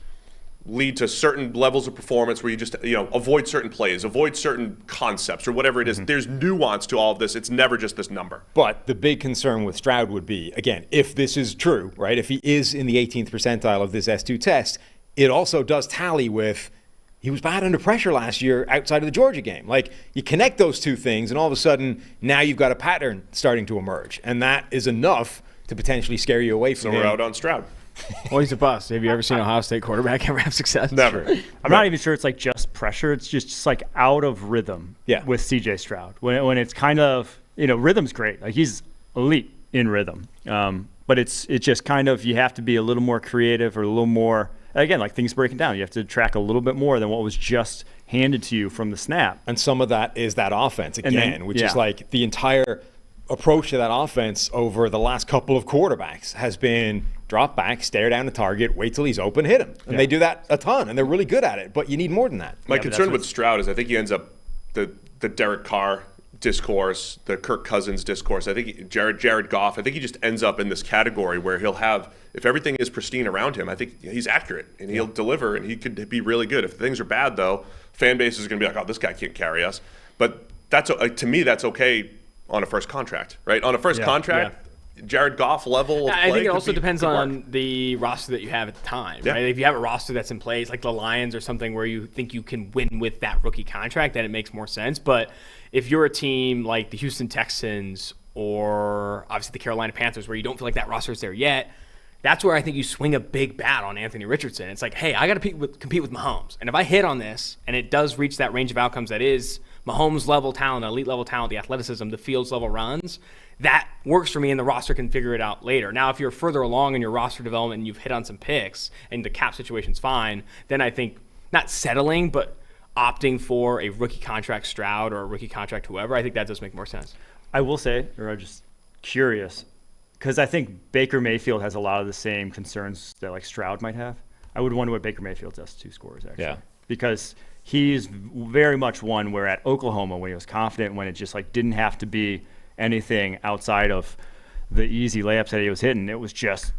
lead to certain levels of performance where you just, avoid certain plays, avoid certain concepts or whatever it is. There's nuance to all of this. It's never just this number. But the big concern with Stroud would be, again, if this is true, right, if he is in the 18th percentile of this S2 test, it also does tally with he was bad under pressure last year outside of the Georgia game. Like, you connect those two things, and all of a sudden, now you've got a pattern starting to emerge. And that is enough to potentially scare you away from him. So we're out on Stroud. Well, he's a bust. Have you ever seen an Ohio State quarterback ever have success? Never. I'm not even sure it's like just pressure. It's just like out of rhythm with CJ Stroud. When it's kind of, rhythm's great. Like, he's elite in rhythm. But it's just kind of, you have to be a little more creative or a little more, again, like things breaking down. You have to track a little bit more than what was just handed to you from the snap. And some of that is that offense, again, which is like the entire approach to that offense over the last couple of quarterbacks has been drop back, stare down the target, wait till he's open, hit him. And they do that a ton, and they're really good at it. But you need more than that. My concern with Stroud is I think he ends up the Derek Carr discourse, the Kirk Cousins discourse. I think Jared Goff, I think he just ends up in this category where he'll have, if everything is pristine around him, I think he's accurate and he'll deliver and he could be really good. If things are bad, though, fan base is going to be like, oh, this guy can't carry us. But that's to me, that's okay on a first contract, right? On a first contract, Jared Goff level of play. I think it also depends on the roster that you have at the time, right? If you have a roster that's in place, like the Lions or something, where you think you can win with that rookie contract, then it makes more sense. But if you're a team like the Houston Texans or obviously the Carolina Panthers, where you don't feel like that roster is there yet, that's where I think you swing a big bat on Anthony Richardson. It's like, hey, I got to compete with Mahomes. And if I hit on this and it does reach that range of outcomes that is Mahomes level talent, elite level talent, the athleticism, the Fields level runs, that works for me, and the roster can figure it out later. Now, if you're further along in your roster development and you've hit on some picks and the cap situation's fine, then I think not settling, but opting for a rookie contract Stroud or a rookie contract whoever, I think that does make more sense. I will say, or I'm just curious, because I think Baker Mayfield has a lot of the same concerns that like Stroud might have. I would wonder what Baker Mayfield's S2 score is, actually. Yeah. Because he's very much one where at Oklahoma, when he was confident, when it just like didn't have to be anything outside of the easy layups that he was hitting, it was just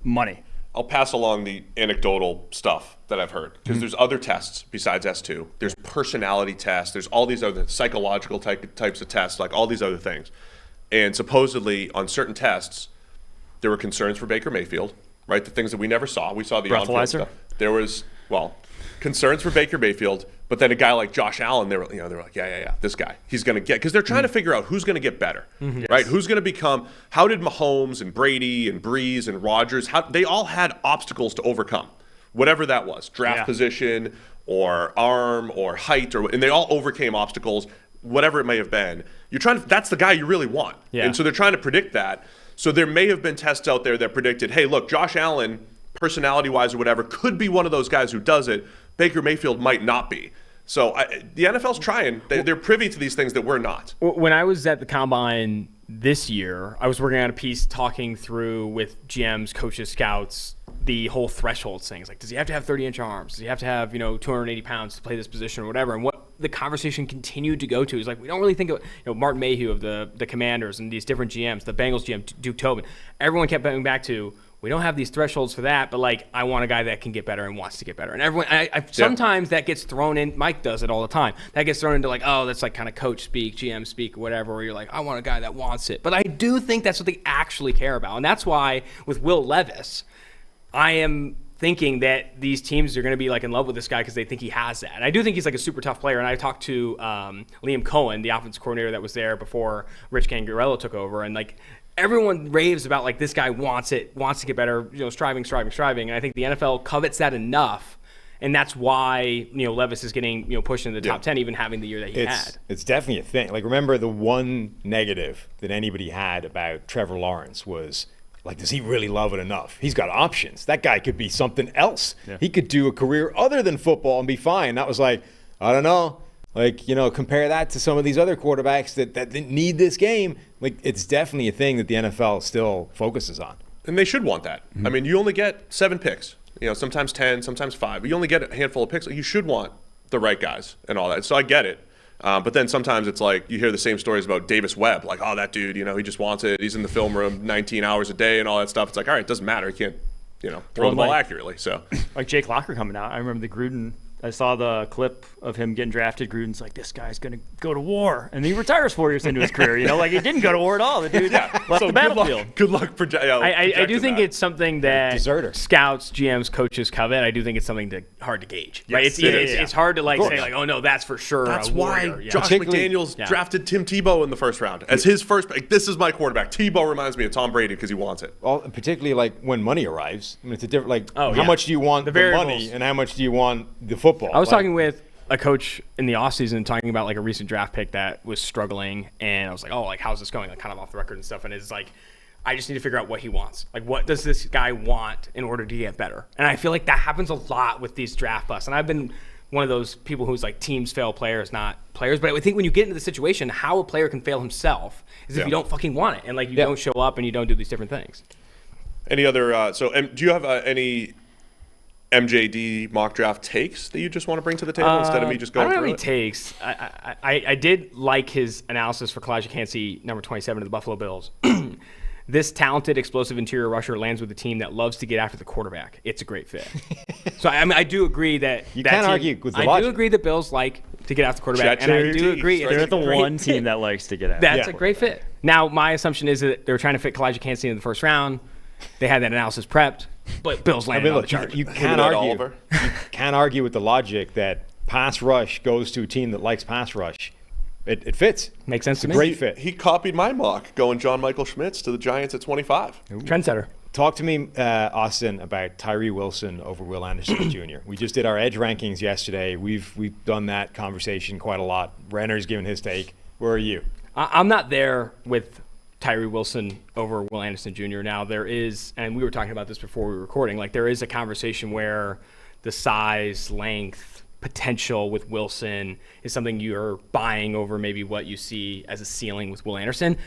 money. I'll pass along the anecdotal stuff that I've heard because there's other tests besides S2. There's personality tests. There's all these other psychological types of tests, like all these other things. And supposedly on certain tests, there were concerns for Baker Mayfield, right? The things that we never saw. We saw the on-field stuff. There was, concerns for Baker Mayfield, but then a guy like Josh Allen, they were like, yeah, this guy, he's going to get, because they're trying to figure out who's going to get better, right? Who's going to become, how did Mahomes and Brady and Breeze and Rodgers, they all had obstacles to overcome, whatever that was, draft position or arm or height, and they all overcame obstacles, whatever it may have been. That's the guy you really want. Yeah. And so they're trying to predict that. So there may have been tests out there that predicted, hey, look, Josh Allen, personality-wise or whatever, could be one of those guys who does it. Baker Mayfield might not be. So the NFL's trying. They're privy to these things that we're not. When I was at the Combine this year, I was working on a piece talking through with GMs, coaches, scouts, the whole threshold things. Like, does he have to have 30-inch arms? Does he have to have, 280 pounds to play this position or whatever? And what the conversation continued to go to is like, we don't really think of, Martin Mayhew of the Commanders and these different GMs, the Bengals GM, Duke Tobin. Everyone kept going back to, we don't have these thresholds for that, but like, I want a guy that can get better and wants to get better. And everyone, sometimes that gets thrown in. Mike does it all the time. That gets thrown into like, oh, that's like kind of coach speak, GM speak, whatever. Where you're like, I want a guy that wants it. But I do think that's what they actually care about, and that's why with Will Levis, I am thinking that these teams are going to be like in love with this guy because they think he has that. And I do think he's like a super tough player. And I talked to Liam Cohen, the offensive coordinator that was there before Rich Gangarello took over, and like, everyone raves about like this guy wants to get better, striving. And I think the NFL covets that enough, and that's why Levis is getting pushed into the top 10, even having the year that he had. It's definitely a thing. Like, remember the one negative that anybody had about Trevor Lawrence was like, does he really love it enough? He's got options. That guy could be something else. Yeah. He could do a career other than football and be fine. That was like, I don't know. Like, compare that to some of these other quarterbacks that need this game. Like, it's definitely a thing that the NFL still focuses on. And they should want that. I mean, you only get 7 picks. Sometimes 10, sometimes 5. But you only get a handful of picks. You should want the right guys and all that. So I get it. But then sometimes it's like you hear the same stories about Davis Webb. Like, oh, that dude, he just wants it. He's in the film room 19 hours a day and all that stuff. It's like, all right, it doesn't matter. He can't, throw the ball accurately. So, like Jake Locker coming out. I remember the Gruden. I saw the clip of him getting drafted. Gruden's like, this guy's going to go to war. And he retires 4 years into his career. Like, he didn't go to war at all. The dude left the battlefield. Good luck. I do think it's something that scouts, GMs, coaches covet. I do think it's something hard to gauge. Yes, right? It's hard to say, like, oh, no, that's for sure. That's why Josh McDaniels drafted Tim Tebow in the first round as his first pick. This is my quarterback. Tebow reminds me of Tom Brady because he wants it. Well, particularly, like, when money arrives. I mean, it's a different, how much do you want the money and how much do you want the football? I was talking with a coach in the offseason talking about like a recent draft pick that was struggling, and I was like, oh, like, how's this going? Like, kind of off the record and stuff. And it's like, I just need to figure out what he wants. Like, what does this guy want in order to get better? And I feel like that happens a lot with these draft busts. And I've been one of those people who's like, teams fail players, not players. But I think when you get into the situation, how a player can fail himself is if you don't fucking want it. And like, you don't show up and you don't do these different things. Any other, do you have any MJD mock draft takes that you just want to bring to the table instead of me just going through it? I don't have any takes. I did like his analysis for Kalijah Kancey, number 27 of the Buffalo Bills. This talented, explosive interior rusher lands with a team that loves to get after the quarterback. It's a great fit. So I do agree that you can't argue with the logic. I do agree that Bills like to get after the quarterback, and I do agree they're the one team that likes to get after. That's a great fit. Now, my assumption is that they were trying to fit Kalijah Kancey in the first round. They had that analysis prepped, but Bills landed on the Chargers. You can't argue. You can't argue with the logic that pass rush goes to a team that likes pass rush. It fits. Makes sense to me. Great fit. He copied my mock, going John Michael Schmitz to the Giants at 25. Trendsetter. Talk to me, Austin, about Tyree Wilson over Will Anderson Jr. We just did our edge rankings yesterday. We've done that conversation quite a lot. Renner's given his take. Where are you? I'm not there with Tyree Wilson over Will Anderson Jr. Now, there is, and we were talking about this before we were recording, like there is a conversation where the size, length, potential with Wilson is something you're buying over maybe what you see as a ceiling with Will Anderson.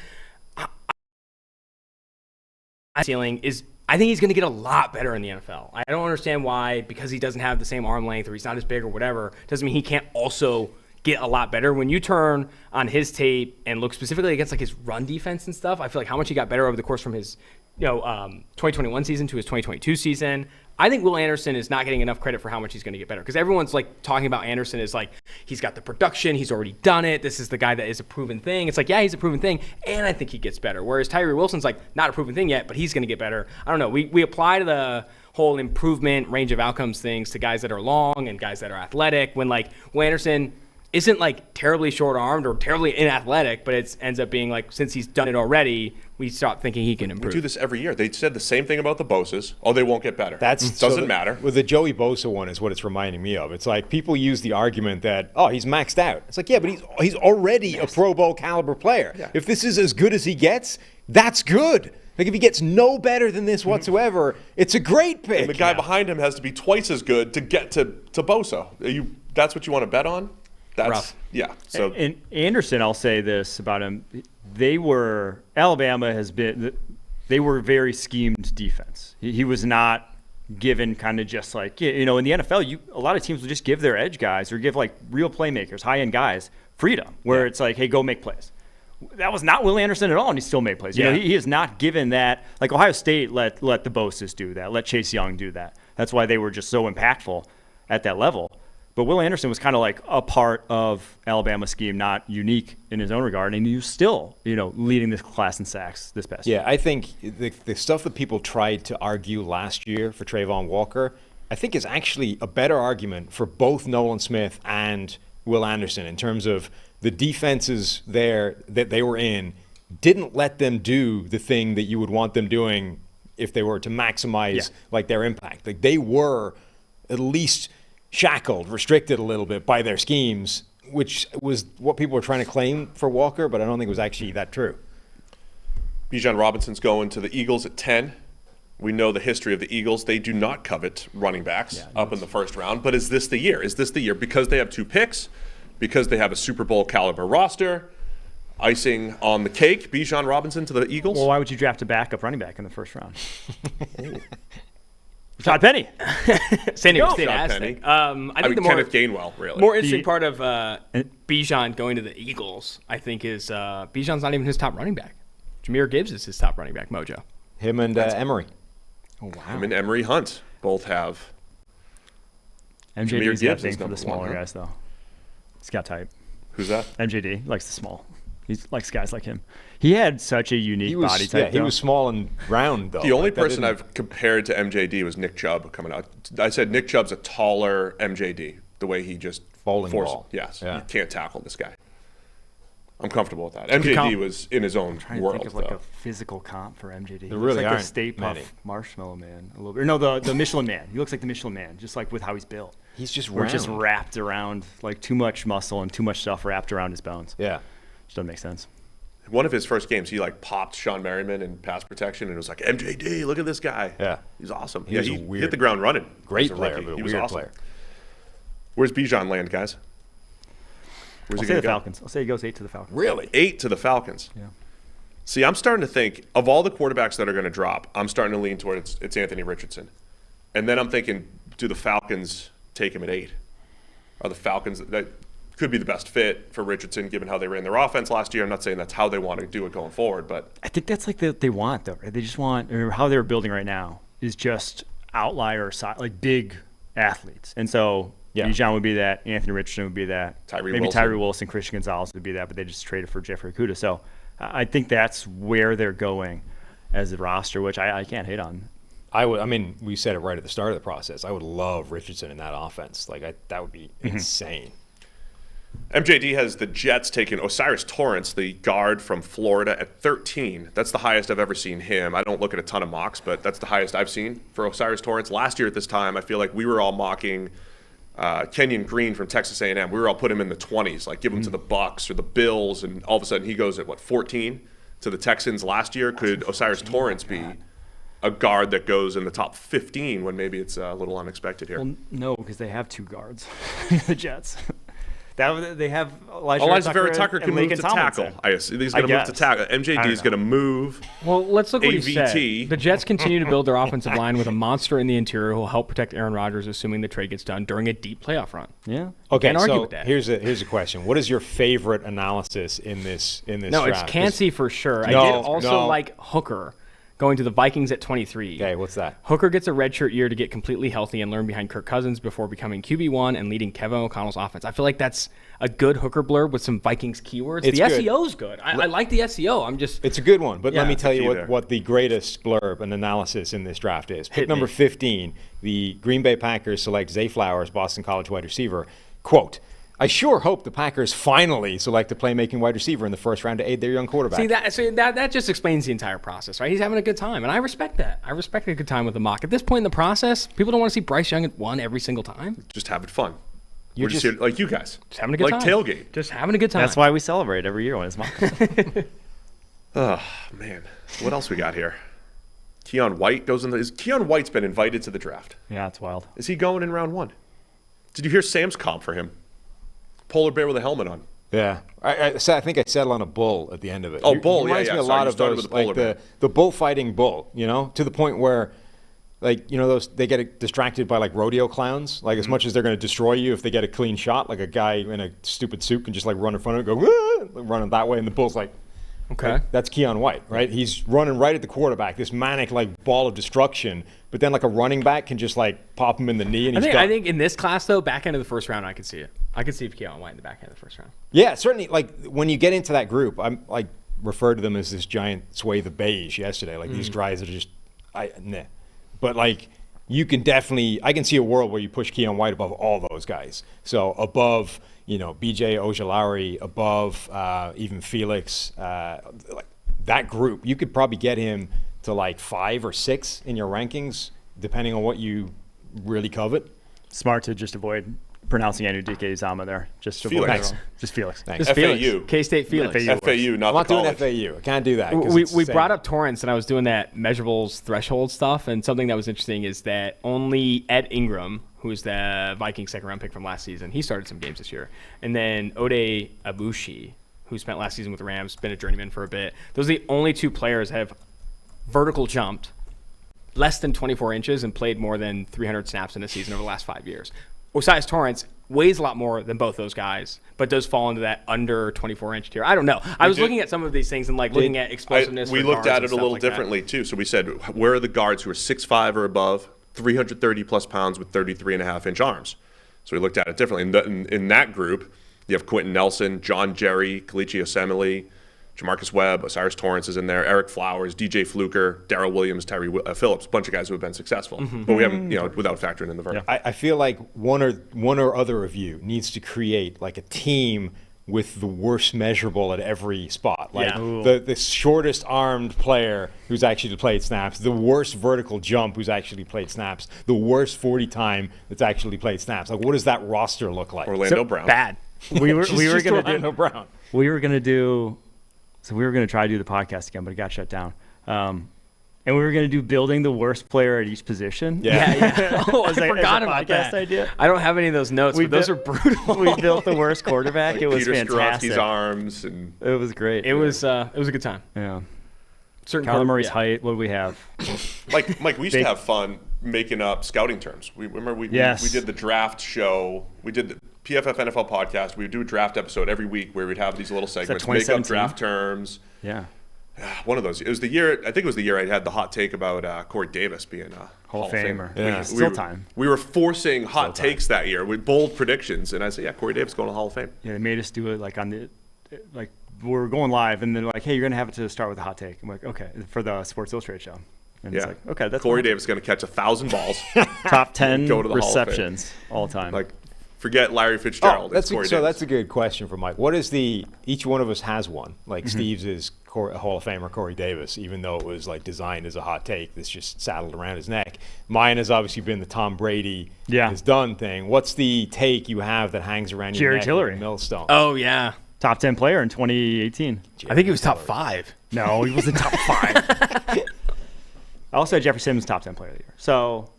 Ceiling is, I think he's going to get a lot better in the NFL. I don't understand why, because he doesn't have the same arm length or he's not as big or whatever, doesn't mean he can't also get a lot better. When you turn on his tape and look specifically against like his run defense and stuff, I feel like how much he got better over the course from his 2021 season to his 2022 season. I think Will Anderson is not getting enough credit for how much he's going to get better, because everyone's like talking about Anderson as like he's got the production, he's already done it. This is the guy that is a proven thing. It's like, yeah, he's a proven thing, and I think he gets better. Whereas Tyree Wilson's like not a proven thing yet, but he's going to get better. I don't know. We apply the whole improvement range of outcomes things to guys that are long and guys that are athletic. When like Will Anderson isn't like terribly short-armed or terribly inathletic, but it ends up being like, since he's done it already, we stop thinking he can improve. We do this every year. They said the same thing about the Boses. Oh, they won't get better. Doesn't matter. Well, the Joey Bosa one is what it's reminding me of. It's like people use the argument that, oh, he's maxed out. It's like, yeah, but he's already a Pro Bowl caliber player. Yeah. If this is as good as he gets, that's good. Like, if he gets no better than this whatsoever, it's a great pick. And the guy behind him has to be twice as good to get to Bosa. That's what you want to bet on? That's rough. Yeah. So and Anderson, I'll say this about him: Alabama has been. They were very schemed defense. He was not given kind of just like, in the NFL, a lot of teams will just give their edge guys or give like real playmakers, high end guys, freedom, where it's like, hey, go make plays. That was not Will Anderson at all, and he still made plays. He is not given that. Like Ohio State let the Boses do that, let Chase Young do that. That's why they were just so impactful at that level. But Will Anderson was kind of like a part of Alabama's scheme, not unique in his own regard, and he was still, leading this class in sacks this past year. Yeah, I think the stuff that people tried to argue last year for Trayvon Walker, I think is actually a better argument for both Nolan Smith and Will Anderson in terms of the defenses there that they were in didn't let them do the thing that you would want them doing if they were to maximize like their impact. Like they were at least shackled, restricted a little bit by their schemes, which was what people were trying to claim for Walker, but I don't think it was actually that true. Bijan Robinson's going to the Eagles at 10. We know the history of the Eagles. They do not covet running backs up in the first round, but is this the year? Is this the year? Because they have 2 picks, because they have a Super Bowl caliber roster, icing on the cake, Bijan Robinson to the Eagles? Well, why would you draft a backup running back in the first round? Todd Penny. San Diego State Todd Aztec. Penny. I think the Kenneth Gainwell, really. more interesting part of Bijan going to the Eagles, I think, is Bijan's not even his top running back. Jahmyr Gibbs is his top running back, Mojo. Him and Emery. Oh, wow. Him and Emery Hunt both have. MJD's got a Gibbs thing is for the number smaller 1, huh? guys, though. He's got type. Who's that? MJD likes the small. He likes guys like him. He had such a unique body type. Yeah, he was small and round, though. The only person I've compared to MJD was Nick Chubb coming out. I said Nick Chubb's a taller MJD, the way he just bowling forced. ball. Yes, Yeah. you can't tackle this guy. I'm comfortable with that. MJD was in his own I'm trying world, to think of like though. a physical comp for MJD. There He really looks like aren't the Stay Puft many. Marshmallow Man a little bit. Or no, the Michelin Man. He looks like the Michelin Man, just like with how he's built. He's just We're round. just wrapped around, like too much muscle and too much stuff wrapped around his bones. Yeah. Just doesn't make sense. One of his first games, he like popped Sean Merriman in pass protection, and it was like, MJD, look at this guy. Yeah. He's awesome. He was a he weird- hit the ground running. Great as a player, rookie. but a He was weird awesome. player. Where's Bijan land, guys? Where's I'll he say going the to go? Falcons. I'll say he goes 8 to the Falcons. Really? 8 to the Falcons. Yeah. See, I'm starting to think of all the quarterbacks that are going to drop, I'm starting to lean towards it's Anthony Richardson. And then I'm thinking, do the Falcons take him at 8? Are the Falcons that could be the best fit for Richardson given how they ran their offense last year? I'm not saying that's how they want to do it going forward, but I think that's like they want, though, right? They just want, or how they're building right now is just outlier, like big athletes. And so Bijan would be that, Anthony Richardson would be that, maybe Tyree Wilson, Christian Gonzalez would be that, but they just traded for Jeffrey Okudah. So I think that's where they're going as a roster, which I can't hate on. I mean, we said it right at the start of the process. I would love Richardson in that offense. Like, that would be insane. MJD has the Jets taking Osiris Torrance, the guard from Florida, at 13. That's the highest I've ever seen him. I don't look at a ton of mocks, but that's the highest I've seen for Osiris Torrance. Last year at this time, I feel like we were all mocking Kenyon Green from Texas A&M. We were all put him in the 20s, like give him to the Bucks or the Bills, and all of a sudden he goes at, 14 to the Texans last year? Could Osiris Torrance be a guard that goes in the top 15 when maybe it's a little unexpected here? Well, no, because they have 2 guards, the Jets. They have Elijah Vera Tucker can move to tackle. He's going to move to tackle. MJD is going to move. Well, let's look what he said. AVT. The Jets continue to build their offensive line with a monster in the interior who will help protect Aaron Rodgers, assuming the trade gets done during a deep playoff run. Yeah. Okay, Can't argue so with that. here's a question. What is your favorite analysis in this No, draft? it's Cansey for sure. No, I did also no. like Hooker. going to the Vikings at 23. Okay, what's that? Hooker gets a redshirt year to get completely healthy and learn behind Kirk Cousins before becoming QB1 and leading Kevin O'Connell's offense. I feel like that's a good Hooker blurb with some Vikings keywords. It's the good. SEO's good. I like the SEO. It's a good one, but Yeah, let me tell you there. what the greatest blurb and analysis in this draft is. Pick Hit number me. 15, the Green Bay Packers select Zay Flowers, Boston College wide receiver. Quote, I sure hope the Packers finally select a playmaking wide receiver in the first round to aid their young quarterback. See, that just explains the entire process, right? He's having a good time, and I respect that. I respect a good time with the mock. At this point in the process, people don't want to see Bryce Young at 1 every single time. Just having fun. You're We're just here, like you guys. Just having a good like time. Tailgate. Just having a good time. That's why we celebrate every year when it's mock. Oh, man. What else we got here? Keon White goes in. Keon White's been invited to the draft. Yeah, it's wild. Is he going in round 1? Did you hear Sam's comp for him? Polar bear with a helmet on. Yeah, I think I settled on a bull at the end of it. Oh, bull, He reminds yeah, me a sorry, lot you of started those, with the polar bear. the bullfighting bull, to the point where, those they get distracted by like rodeo clowns. Like as much as they're going to destroy you if they get a clean shot, like a guy in a stupid suit can just like run in front of it, and go running that way, and the bull's like. Okay. Like, that's Keon White, right? He's running right at the quarterback, this manic like ball of destruction. But then like a running back can just like pop him in the knee and I think in this class though, back end of the first round, I could see it. I could see Keon White in the back end of the first round. Yeah, certainly. Like when you get into that group, I'm like referred to them as this giant swathe of beige yesterday. Like these guys are just, But like you can definitely, I can see a world where you push Keon White above all those guys. So above, BJ Ojolari, above even Felix, like that group, you could probably get him to like 5 or 6 in your rankings, depending on what you really covet. Smart to just avoid pronouncing Enrique Zama there. Just avoid Felix. Just Felix. Thanks. Just Felix. FAU. K-State Felix. FAU, not I'm not the doing college. FAU. I can't do that. 'cause it's the We same. brought up Torrance, and I was doing that measurables threshold stuff, and something that was interesting is that only Ed Ingram, who's the Vikings second-round pick from last season, he started some games this year, and then Ode Abushi, who spent last season with the Rams, been a journeyman for a bit. Those are the only 2 players that have vertical jumped less than 24 inches and played more than 300 snaps in a season over the last 5 years. Osiris Torrance weighs a lot more than both those guys, but does fall into that under 24-inch tier. I don't know. I was looking at some of these things and like looking at explosiveness. We for looked guards at and it a stuff little like that. differently too. So we said, where are the guards who are 6'5" or above, 330 plus pounds with 33.5-inch arms? So we looked at it differently. In that group, you have Quentin Nelson, John Jerry, Kalichi Osemele, Jamarcus Webb, Osiris Torrance is in there, Eric Flowers, DJ Fluker, Darrell Williams, Tyree Phillips, a bunch of guys who have been successful. But we haven't, without factoring in the vertical. I feel like one or other of you needs to create like a team with the worst measurable at every spot. Like the shortest armed player who's actually played snaps, the worst vertical jump who's actually played snaps, the worst 40 time that's actually played snaps. Like what does that roster look like? Orlando Brown. Bad. We were Just going to Orlando Brown. we were going to try to do the podcast again, but it got shut down. And we were going to do building the worst player at each position. Yeah. Oh, I As a forgot about podcast that. idea. I don't have any of those notes, but those are brutal. We built the worst quarterback. Like it was Peter fantastic. Skoronski's arms. And It was great. It was a good time. Yeah. Certain Kyler Murray's yeah. height. What do we have? Mike, we used to have fun making up scouting terms. We Yes. did the draft show. We did the PFF NFL podcast. We would do a draft episode every week where we'd have these little segments, make up 2017? draft terms. Yeah. One of those. It was the year. I think it was the year I had the hot take about Corey Davis being a Hall of Famer. Yeah. Still time. We were forcing hot takes that year with bold predictions, and I said, "Yeah, Corey Davis going to Hall of Fame." Yeah, they made us do it like we were going live, and they're like, "Hey, you're gonna have to start with a hot take." I'm like, "Okay," for the Sports Illustrated show. And it's like, "Okay, that's Corey Davis going to catch 1,000 balls, top 10 go to the Hall of Fame. receptions all time." Like, forget Larry Fitzgerald. That's it's Corey so Davis. that's a good question for Mike. What is each one of us has one. Like Steve's is Hall of Famer Corey Davis, even though it was like designed as a hot take that's just saddled around his neck. Mine has obviously been the Tom Brady is done thing. What's the take you have that hangs around your Jerry neck Tillery. like a millstone? Oh yeah. Top 10 player in 2018. I think he was top 5. No, he wasn't top 5. I also had Jeffrey Simmons top 10 player of the year. So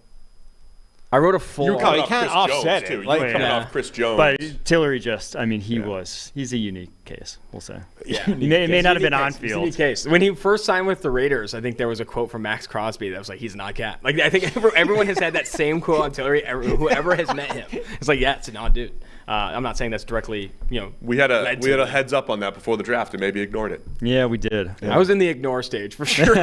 I wrote a full. You were coming you off can't Chris offset Jones, it. too. You Like, were coming yeah. off Chris Jones. But Tillery just, I mean, he's a unique case, we'll say. Yeah. He may not have been on It's a field. unique case. When he first signed with the Raiders, I think there was a quote from Max Crosby that was like, "He's an odd cat." Like I think everyone has had that same quote on Tillery. Whoever has met him, it's like, yeah, it's an odd dude. I'm not saying that's directly, we had a led to heads up on that before the draft and maybe ignored it. Yeah, we did. I was in the ignore stage for sure.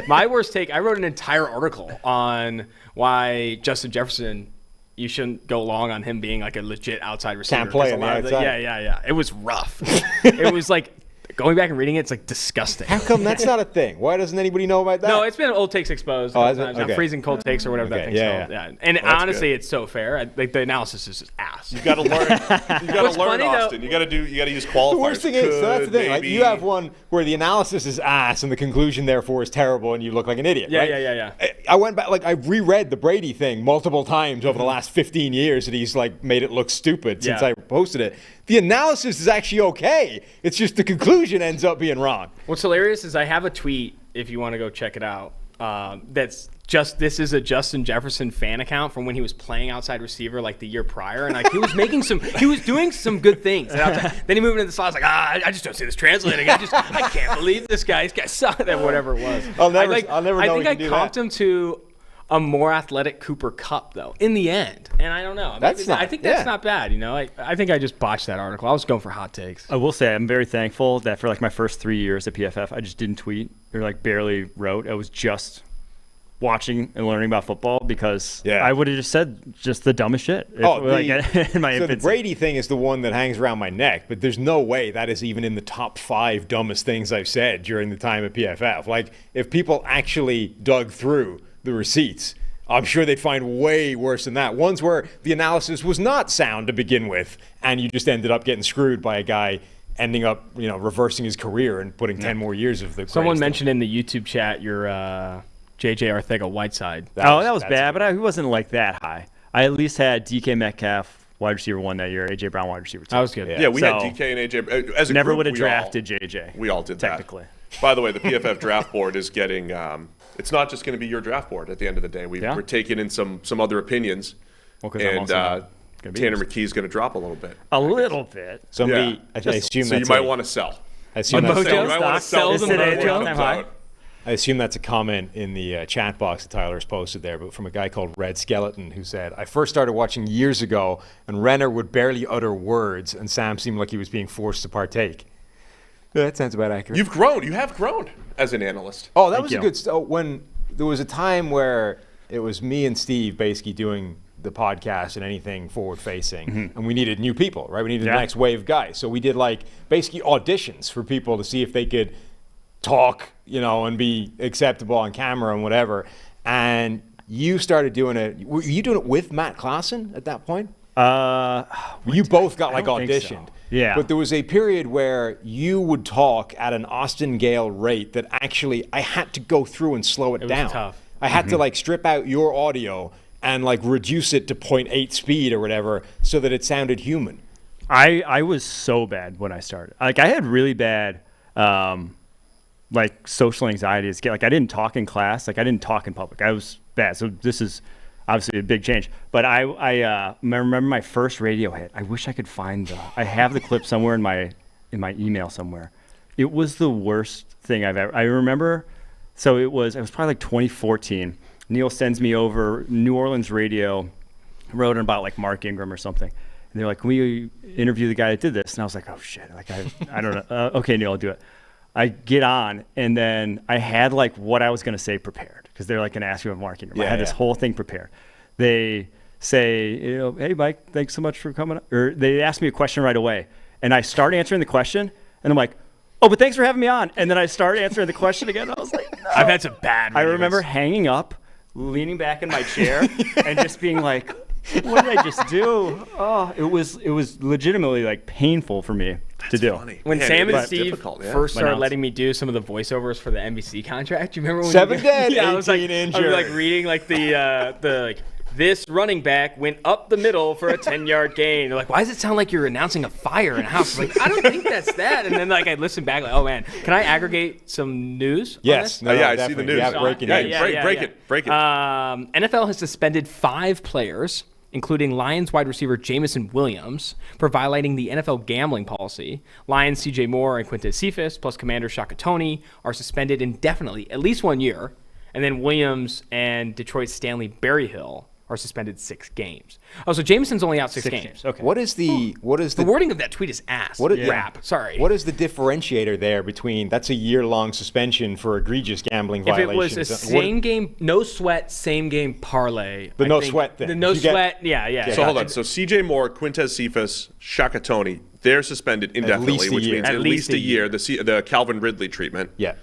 My worst take, I wrote an entire article on why Justin Jefferson, you shouldn't go long on him being like a legit outside receiver. Can't play 'Cause a on the lot of outside. Yeah. It was rough. It was like, going back and reading it, it's like disgusting. How come that's not a thing? Why doesn't anybody know about that? No, it's been old takes exposed. Oh, has it? Sometimes. Now, Okay. freezing cold takes or whatever that Okay, thing's yeah, called. Yeah. And that's honestly, good. it's so fair. Like the analysis is just ass. You got to learn. You got What's to learn, funny, though- Austin. You got to use qualifiers. The worst thing is, so that's the thing. Like, Maybe. you have one where the analysis is ass and the conclusion, therefore, is terrible, and you look like an idiot. Yeah, right? yeah. I went back, like, I reread the Brady thing multiple times over the last 15 years, and he's like made it look stupid since Yeah. I posted it. The analysis is actually okay. It's just the conclusion ends up being wrong. What's hilarious is I have a tweet, if you want to go check it out, that's just, this is a Justin Jefferson fan account from when he was playing outside receiver like the year prior, and like he was doing some good things. Then he moved into the slot. I was like, I just don't see this translating. I can't believe this guy. This guy sucked at whatever it was. I'll never I know think he I can do comped that. him to a more athletic Cooper Kupp though in the end, and I don't know. That's not- I think that's yeah. not bad. I think I just botched that article. I was going for hot takes. I will say I'm very thankful that for like my first 3 years at PFF, I just didn't tweet or like barely wrote. I was just watching and learning about football because Yeah. I would have just said just the dumbest shit. In my So the infancy. Brady thing is the one that hangs around my neck, but there's no way that is even in the top 5 dumbest things I've said during the time at PFF. Like, if people actually dug through the receipts, I'm sure they'd find way worse than that. Ones where the analysis was not sound to begin with, and you just ended up getting screwed by a guy ending up, reversing his career and putting 10 more years of the Someone greatest mentioned in the YouTube chat your J.J. Arcega-Whiteside. That was that's bad, but he wasn't like that high. I at least had DK Metcalf, wide receiver 1 that year, AJ Brown, wide receiver 2. That was good. Yeah, we had So, DK and AJ. As a Never group, would have we drafted all- JJ. We all did technically. that. By the way, the PFF draft board is getting. It's not just going to be your draft board. At the end of the day, Yeah. we're taking in some other opinions, Well, 'cause I'm and also not gonna be Tanner here. McKee's going to drop a little bit. A little bit. Somebody, Yeah. I assume So that's you might a- want to sell. I assume On that's Mojo? You might want to Stock sell sells before today, it Joe? comes High. out. I assume that's a comment in the chat box that Tyler's posted there, but from a guy called Red Skeleton who said, I first started watching years ago, and Renner would barely utter words, and Sam seemed like he was being forced to partake. Yeah, that sounds about accurate. You've grown. You have grown as an analyst. Oh, that Thank was you. a good when there was a time where it was me and Steve basically doing the podcast and anything forward facing, and we needed new people, right? We needed the next wave guys. So we did like basically auditions for people to see if they could talk, and be acceptable on camera and whatever. And you started doing it. Were you doing it with Matt Klassen at that point? You both got like don't think so. auditioned. Yeah. But there was a period where you would talk at an Austin Gayle rate that actually I had to go through and slow it was down. tough. I had to like strip out your audio and like reduce it to 0.8 speed or whatever so that it sounded human. I was so bad when I started. Like I had really bad like social anxiety. Like I didn't talk in class. Like I didn't talk in public. I was bad. So this is obviously a big change. But I remember my first radio hit. I wish I could find I have the clip somewhere in my email somewhere. It was the worst thing I've ever. I remember. So it was probably like 2014. Neil sends me over New Orleans radio, wrote about like Mark Ingram or something. And they're like, can we interview the guy that did this? And I was like, oh shit. Like I don't know. Okay, Neil, I'll do it. I get on, and then I had like what I was going to say prepared because they're like going to ask you about Mark Ingram. I had this whole thing prepared. They say, hey Mike, thanks so much for coming up. Or they ask me a question right away, and I start answering the question, and I'm like, oh, but thanks for having me on. And then I start answering the question again. And I was like, no. I've had some bad I radios. remember hanging up, leaning back in my chair, and just being like, what did I just do? Oh, it was legitimately like painful for me to do. Funny. When Man, Sam it and is Steve difficult, yeah. first But started now letting me do some of the voiceovers for the NBC contract, you remember when 7 you dead, yeah, I was like 18 injured. reading like the like This running back went up the middle for a 10-yard gain. They're like, why does it sound like you're announcing a fire in a house? I'm like, I don't think that's that. And then like I listen back, like, oh man, can I aggregate some news? Yes. On this? I see the news. Yeah, breaking news. Break it. NFL has suspended 5 players, including Lions wide receiver Jameson Williams, for violating the NFL gambling policy. Lions C.J. Moore and Quintez Cephas, plus Commander Shaka Toney, are suspended indefinitely, at least 1 year. And then Williams and Detroit's Stanley Berryhill are suspended 6 games. Oh, so Jameson's only out 6 games. Okay. What is the wording of that tweet is ass. Rap. Sorry. What is the differentiator there between that's a year-long suspension for egregious gambling if violations? It was a same game, no sweat, same game parlay. The sweat thing. The no sweat, yeah. So hold on. So C.J. Moore, Quintez Cephas, Shaka Toney, they're suspended indefinitely, which means at least a year. The Calvin Ridley treatment. Yeah.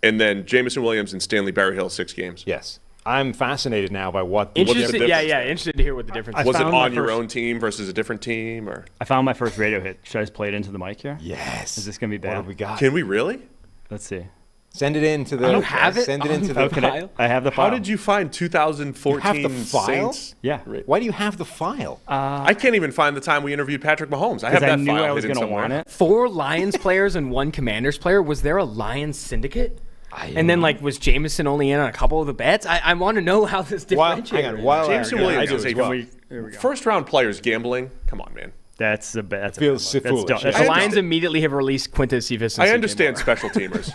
And then Jameson Williams and Stanley Berryhill 6 games. Yes. I'm fascinated now by what interested to hear what the difference is. Was it on your own team versus a different team? Or I found my first radio hit. Should I just play it into the mic here? Yes. Is this going to be bad? What have we got? Can we really? Let's see. Send it into the. I don't have it. Send it into the file. I have the file. How did you find 2014 You have the file? Saints? Yeah. Why do you have the file? I can't even find the time we interviewed Patrick Mahomes. I have Because that I knew file I was hidden going to somewhere. want it. 4 Lions players and 1 Commanders player. Was there a Lions syndicate? And then, was Jameson only in on a couple of the bets? I want to know how this differentiates. Jameson Williams is a first-round players gambling. Come on, man. That's a bad. Feels foolish. The Lions immediately have released Quintez Cephas. I understand special teamers.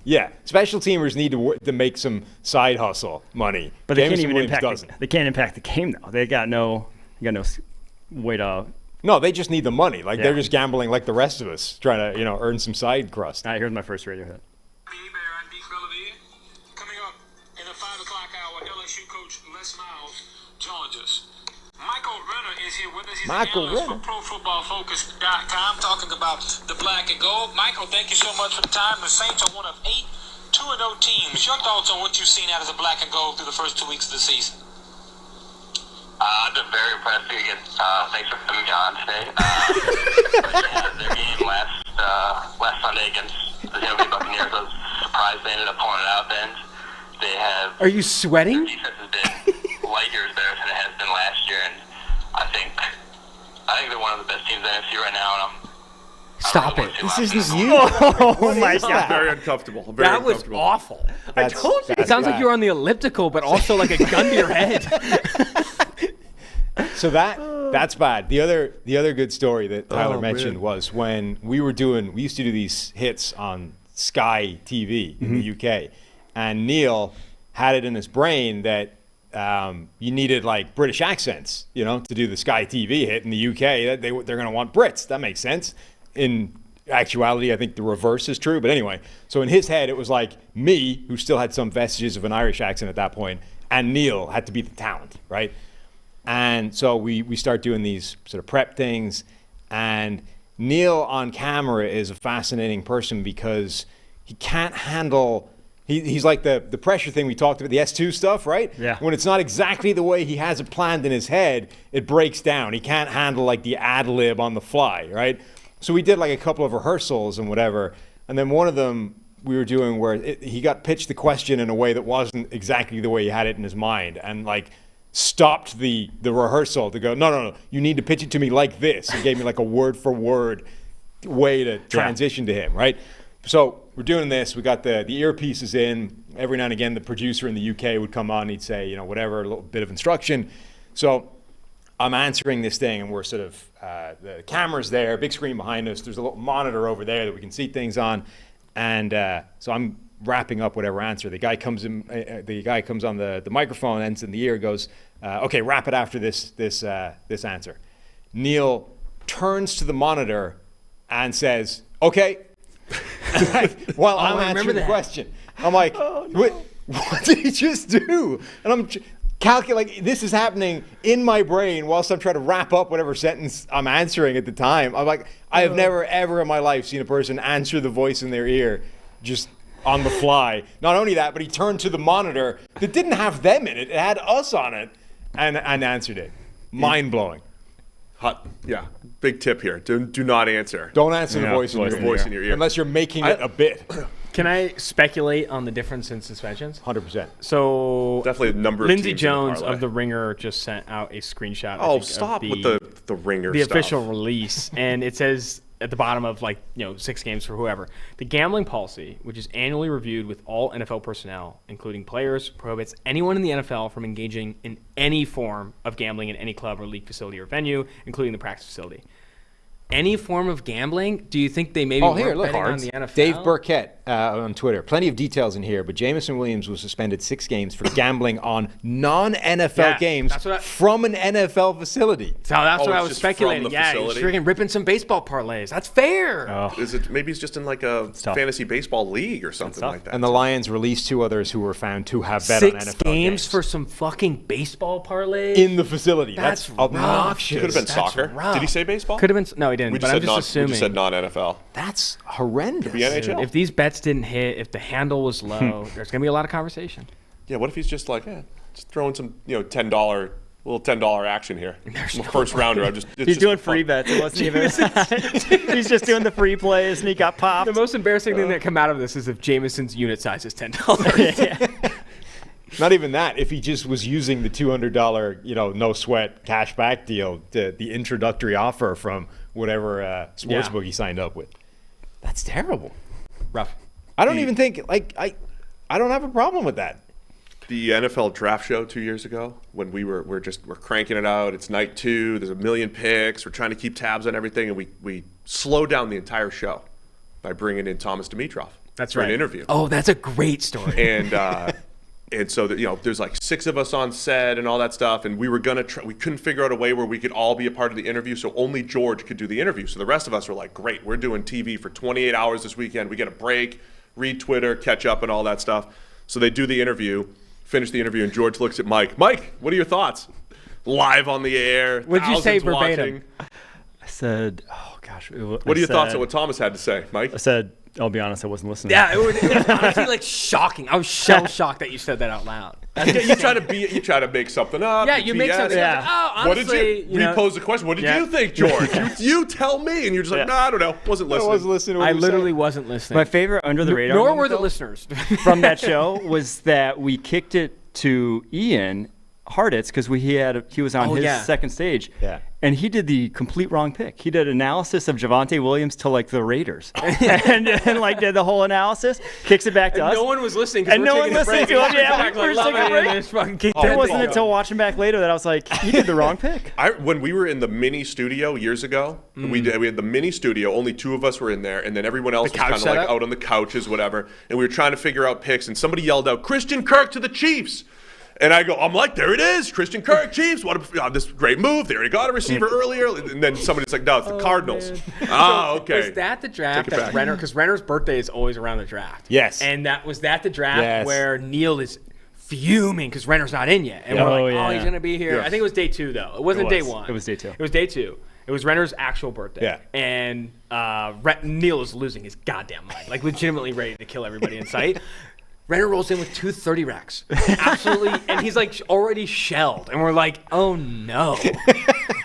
Yeah, special teamers need to make some side hustle money, but they can't even impact. They can't impact the game though. They got no way to. No, they just need the money. They're just gambling like the rest of us, trying to earn some side crust. All right, here's my first radio hit. Coming up in the 5 o'clock hour, LSU coach Les Miles joins us. Michael Renner is here with us. He's an analyst for ProFootballFocus.com, talking about the black and gold. Michael, thank you so much for the time. The Saints are one of 8 2-0 teams. Your thoughts on what you've seen out of the black and gold through the first 2 weeks of the season? I've been very impressed again. Thanks for having me on today. Their game last Sunday against the Tampa Bay Buccaneers was surprised they ended up pulling it out then. They have. Are you sweating? Their defense has been light years better than it has been last year, and I think they're one of the best teams in the NFC right now. And Stop it! This isn't you. Oh my God! Very uncomfortable. That was awful. I told you. It sounds like you're on the elliptical, but also like a gun to your head. So that's bad. The other good story that Tyler mentioned was when we used to do these hits on Sky TV in the UK, and Neil had it in his brain that you needed British accents, to do the Sky TV hit in the UK. They're going to want Brits. That makes sense. In actuality, I think the reverse is true. But anyway, so in his head, it was like me, who still had some vestiges of an Irish accent at that point, and Neil had to be the talent, right? And so we start doing these sort of prep things, and Neil on camera is a fascinating person because he can't handle. He's like the pressure thing we talked about, the S2 stuff, right? Yeah. When it's not exactly the way he has it planned in his head, it breaks down. He can't handle the ad lib on the fly, right? So we did a couple of rehearsals and whatever, and then one of them we were doing where he got pitched the question in a way that wasn't exactly the way he had it in his mind, and stopped the rehearsal to go, no, you need to pitch it to me like this. He gave me a word for word way to transition to him, right? So we're doing this. We got the earpieces in. Every now and again, the producer in the UK would come on. He'd say, whatever, a little bit of instruction. So I'm answering this thing, and we're sort of the camera's there, big screen behind us. There's a little monitor over there that we can see things on, and so I'm wrapping up whatever answer. The guy comes in. The guy comes on the microphone, ends in the ear, goes, "Okay, wrap it after this answer." Neil turns to the monitor and says, "Okay." While I'm answering the question, I'm like, what did he just do? And I'm calculating, this is happening in my brain whilst I'm trying to wrap up whatever sentence I'm answering at the time. I'm like, I have never, ever in my life seen a person answer the voice in their ear just on the fly. Not only that, but he turned to the monitor that didn't have them in it. It had us on it and answered it. Mind-blowing. Yeah, big tip here. Do not answer. Don't answer the voice in your ear. Unless you're making it a bit. Can I speculate on the difference in suspensions? 100%. So definitely a number of Lindsey teams in the Jones parlay. of the Ringer just sent out a screenshot. Oh, of stop with the Ringer the stuff. official release, and it says at the bottom of 6 games for whoever. The gambling policy, which is annually reviewed with all NFL personnel, including players, prohibits anyone in the NFL from engaging in any form of gambling in any club or league facility or venue, including the practice facility. Any form of gambling? Do you think they maybe weren't betting on the NFL? Dave Burkett on Twitter. Plenty of details in here, but Jameson Williams was suspended 6 games for gambling on non-NFL games from an NFL facility. So that's what I was just speculating. from the Yeah, he's facility? freaking ripping some baseball parlays. That's fair. Is it maybe he's just in like a fantasy baseball league or something like that? And the Lions released 2 others who were found to have bet on NFL 6 games for some fucking baseball parlays in the facility. That's obnoxious. Could have been soccer. Did he say baseball? Could have been. No, he didn't. We But just I'm said just assuming. We just said non-NFL. That's horrendous. Could be NHL. If these bets didn't hit, if the handle was low, there's gonna be a lot of conversation. Yeah. What if he's just like, just throwing some, $10, little $10 action here. I'm a first rounder. He's doing free bets. It wasn't even. He's just doing the free plays, and he got popped. The most embarrassing thing that come out of this is if Jameson's unit size is $10. Not even that. If he just was using the $200, no sweat cash back deal, the introductory offer from whatever sportsbook he signed up with, that's terrible. Rough. I don't even think I don't have a problem with that. The NFL draft show 2 years ago, when we're cranking it out. It's night 2. There's a million picks. We're trying to keep tabs on everything, and we slow down the entire show by bringing in Thomas Dimitroff. That's for right. An interview. Oh, that's a great story. And so there's like 6 of us on set and all that stuff, and we were gonna we couldn't figure out a way where we could all be a part of the interview, so only George could do the interview. So the rest of us were like, great, we're doing TV for 28 hours this weekend. We get a break, read Twitter, catch up, and all that stuff. So they do the interview, finish the interview, and George looks at Mike. Mike, what are your thoughts? Live on the air. What'd you say verbatim? Watching. I said, oh gosh. What are your thoughts on what Thomas had to say, Mike? I said, I'll be honest, I wasn't listening. Yeah, it was honestly shocking. I was shell shocked that you said that out loud. You try to make something up. Yeah, you make something up. Like, oh, honestly, what did you repose the question? What did you think, George? you tell me, and you're just like, I don't know, wasn't listening. I wasn't listening. I literally wasn't listening. My favorite under the radar. Nor were the listeners from that show was that we kicked it to Ian Harditz because he was on his second stage. Yeah. And he did the complete wrong pick. He did analysis of Javonte Williams to the Raiders, and did the whole analysis. Kicks it back to us. No one was listening. And no one listened to him. Yeah, we were taking a break. It wasn't until watching back later that I was like, he did the wrong pick. When we were in the mini studio years ago, we had the mini studio. Only 2 of us were in there, and then everyone else was kind of like out on the couches, whatever. And we were trying to figure out picks, and somebody yelled out, "Christian Kirk to the Chiefs." And I'm like, there it is, Christian Kirk, Chiefs. What this great move. They already got a receiver earlier. And then somebody's like, no, it's the Cardinals. Man. Okay. Was that the draft that Renner, because Renner's birthday is always around the draft. Yes. And was that the draft where Neil is fuming because Renner's not in yet. And we're like, he's going to be here. Yeah. I think it was day 2, though. It wasn't day 1. It was day 2. It was day 2. It was Renner's actual birthday. Yeah. And Neil is losing his goddamn mind, like legitimately ready to kill everybody in sight. Renner rolls in with 2 30 racks. Absolutely. And he's like already shelled. And we're like, oh no.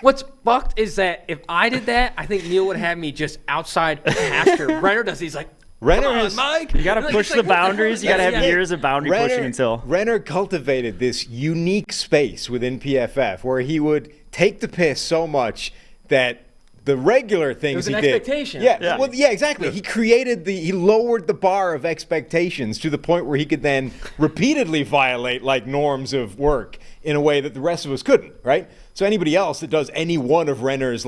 What's fucked is that if I did that, I think Neil would have me just outside pasture. Renner does. He's like, Renner has, Mike. You got to push the boundaries. You got to have years of boundary pushing until. Renner cultivated this unique space within PFF where he would take the piss so much that the regular things he did. It was an expectation. Yeah. Well, yeah, exactly. He lowered the bar of expectations to the point where he could then repeatedly violate norms of work in a way that the rest of us couldn't, right? So anybody else that does any one of Renner's